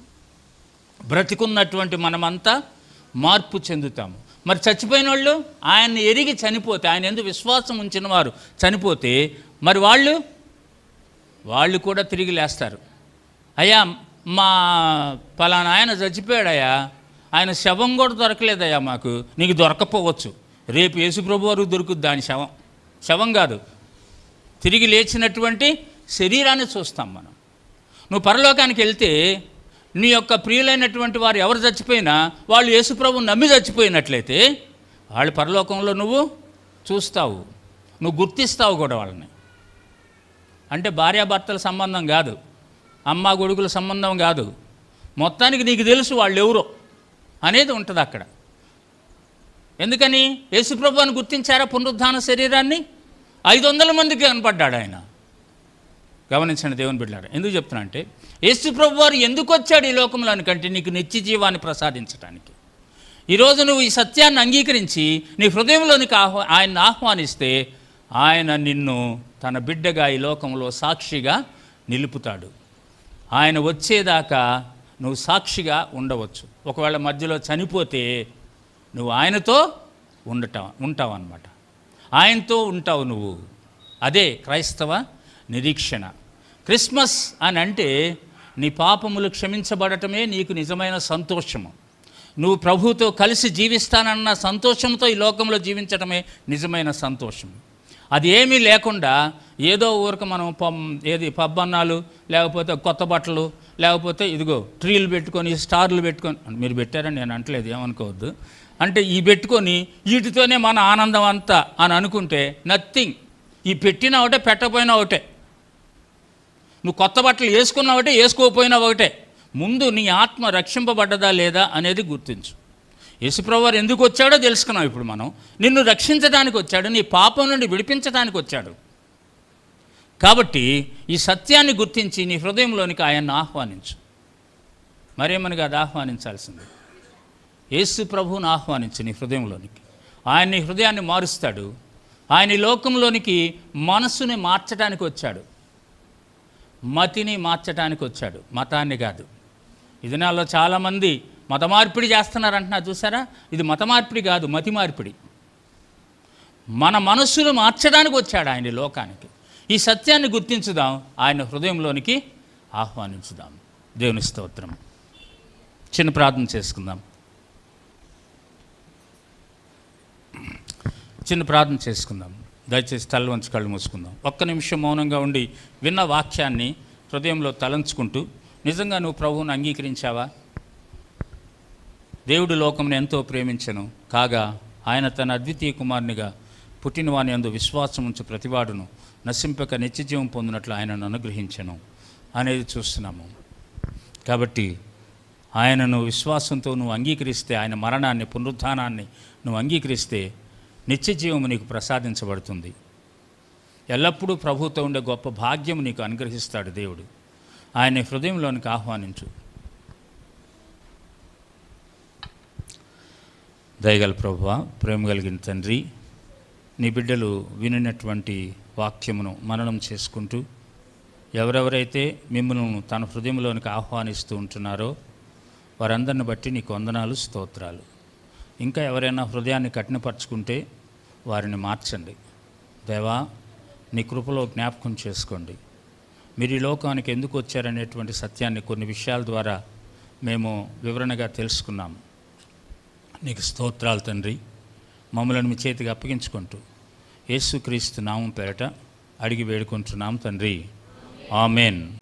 బ్రతికున్నటువంటి మనమంతా మార్పు చెందుతాము. మరి చచ్చిపోయిన వాళ్ళు ఆయన్ని ఎరిగి చనిపోతే, ఆయన ఎందుకు విశ్వాసం ఉంచిన వారు చనిపోతే మరి వాళ్ళు కూడా తిరిగి లేస్తారు. అయ్యా మా పలానా ఆయన చచ్చిపోయాడయ్యా, ఆయన శవం కూడా దొరకలేదయ్యా మాకు. నీకు దొరకపోవచ్చు, రేపు యేసుప్రభు వారికి దొరుకుద్ది. దాని శవం కాదు, తిరిగి లేచినటువంటి శరీరాన్ని చూస్తాం మనం. నువ్వు పరలోకానికి వెళ్తే నీ యొక్క ప్రియులైనటువంటి వారు ఎవరు చచ్చిపోయినా వాళ్ళు యేసుప్రభుని నమ్మి చచ్చిపోయినట్లయితే వాళ్ళు పరలోకంలో నువ్వు చూస్తావు, నువ్వు గుర్తిస్తావు కూడా వాళ్ళని. అంటే భార్యాభర్తల సంబంధం కాదు, అమ్మ కొడుకుల సంబంధం కాదు, మొత్తానికి నీకు తెలుసు వాళ్ళు ఎవరో అనేది ఉంటుంది అక్కడ. ఎందుకని? యేసుప్రభు అని గుర్తించారా పునరుద్ధాన శరీరాన్ని? 500 మందికి కనపడ్డాడు ఆయన. గమనించండి దేవుని బిడ్డలారా, ఎందుకు చెప్తున్నా అంటే యేసుప్రభు వారు ఎందుకు వచ్చాడు ఈ లోకంలోనికంటే నీకు నిత్య జీవాన్ని ప్రసాదించడానికి. ఈరోజు నువ్వు ఈ సత్యాన్ని అంగీకరించి నీ హృదయంలోనికి ఆయన్ని ఆహ్వానిస్తే ఆయన నిన్ను తన బిడ్డగా ఈ లోకంలో సాక్షిగా నిలుపుతాడు. ఆయన వచ్చేదాకా నువ్వు సాక్షిగా ఉండవచ్చు. ఒకవేళ మధ్యలో చనిపోతే నువ్వు ఆయనతో ఉంటావు అన్నమాట. ఆయనతో ఉంటావు నువ్వు. అదే క్రైస్తవ నిరీక్షణ. క్రిస్మస్ అని అంటే నీ పాపములు క్షమించబడటమే నీకు నిజమైన సంతోషము. నువ్వు ప్రభువుతో కలిసి జీవిస్తానన్న సంతోషంతో ఈ లోకంలో జీవించడమే నిజమైన సంతోషం. అది ఏమీ లేకుండా ఏదో ఊరికి మనం పబ్బన్నాలు, లేకపోతే కొత్త బట్టలు, లేకపోతే ఇదిగో ట్రీలు పెట్టుకొని స్టార్లు పెట్టుకొని, మీరు పెట్టారని నేను అంటలేదు ఏమనుకోవద్దు, అంటే ఈ పెట్టుకొని వీటితోనే మన ఆనందం అంతా అని అనుకుంటే నథింగ్. ఈ పెట్టినా ఒకటే, పెట్టకపోయినా ఒకటే. నువ్వు కొత్త బట్టలు వేసుకున్నా ఒకటే, వేసుకోకపోయినా ఒకటే. ముందు నీ ఆత్మ రక్షింపబడ్డదా లేదా అనేది గుర్తించు. యేసుప్రభు వారు ఎందుకు వచ్చాడో తెలుసుకున్నాం ఇప్పుడు మనం. నిన్ను రక్షించడానికి వచ్చాడు, నీ పాపం నుండి విడిపించడానికి వచ్చాడు. కాబట్టి ఈ సత్యాన్ని గుర్తించి నీ హృదయంలోనికి ఆయన్ని ఆహ్వానించు. మరేమని కాదు ఆహ్వానించాల్సింది, యేసు ప్రభువుని ఆహ్వానించు నీ హృదయంలోనికి. ఆయన నీ హృదయాన్ని మారుస్తాడు. ఆయన ఈ లోకంలోనికి మనస్సుని మార్చడానికి వచ్చాడు, మతిని మార్చడానికి వచ్చాడు, మతాన్ని కాదు. ఈ దినాల్లో చాలామంది మత మార్పిడి చేస్తున్నారు అంటున్నారు చూసారా. ఇది మత మార్పిడి కాదు, మతి మార్పిడి. మన మనస్సును మార్చడానికి వచ్చాడు ఆయన లోకానికి. ఈ సత్యాన్ని గుర్తించుదాం, ఆయన హృదయంలోనికి ఆహ్వానించుదాం. దేవుని స్తోత్రం. చిన్న ప్రార్థన చేసుకుందాం. దయచేసి తల వంచి కళ్ళు మూసుకుందాం. ఒక్క నిమిషం మౌనంగా ఉండి విన్న వాక్యాన్ని హృదయంలో తలంచుకుంటూ, నిజంగా నువ్వు ప్రభువుని అంగీకరించావా? దేవుడు లోకంను ఎంతో ప్రేమించెను కాగా ఆయన తన అద్వితీయ కుమారునిగా పుట్టిన వాని యందు విశ్వాసం ఉంచి ప్రతివాడును నశింపక నిత్యజీవం పొందినట్లు ఆయనను అనుగ్రహించెను అనేది చూస్తున్నాము. కాబట్టి ఆయనను విశ్వాసంతో నువ్వు అంగీకరిస్తే, ఆయన మరణాన్ని పునరుత్థానాన్ని నువ్వు అంగీకరిస్తే నిత్యజీవము నీకు ప్రసాదించబడుతుంది. ఎల్లప్పుడూ ప్రభువుతో ఉండే గొప్ప భాగ్యం నీకు అనుగ్రహిస్తాడు దేవుడు. ఆయన హృదయంలోనికి ఆహ్వానించు. దయగల ప్రభువా, ప్రేమ కలిగిన తండ్రి, నీ బిడ్డలు వినినటువంటి వాక్యమును మననం చేసుకుంటూ ఎవరెవరైతే మిమ్మల్ని తన హృదయంలోనికి ఆహ్వానిస్తూ ఉంటున్నారో వారందరిని బట్టి నీకు వందనాలు, స్తోత్రాలు. ఇంకా ఎవరైనా హృదయాన్ని కఠినపరుచుకుంటే వారిని మార్చండి దేవా. నీ కృపలో జ్ఞాపకం చేసుకోండి. మీరు ఈ లోకానికి ఎందుకు వచ్చారనేటువంటి సత్యాన్ని కొన్ని విషయాల ద్వారా మేము వివరణగా తెలుసుకున్నాము. నీకు స్తోత్రాలు తండ్రి. మమ్మల్ని మీ చేతికి అప్పగించుకుంటూ యేసుక్రీస్తు నామం పేరట అడిగి వేడుకుంటున్నాం తండ్రి. ఆమెన్.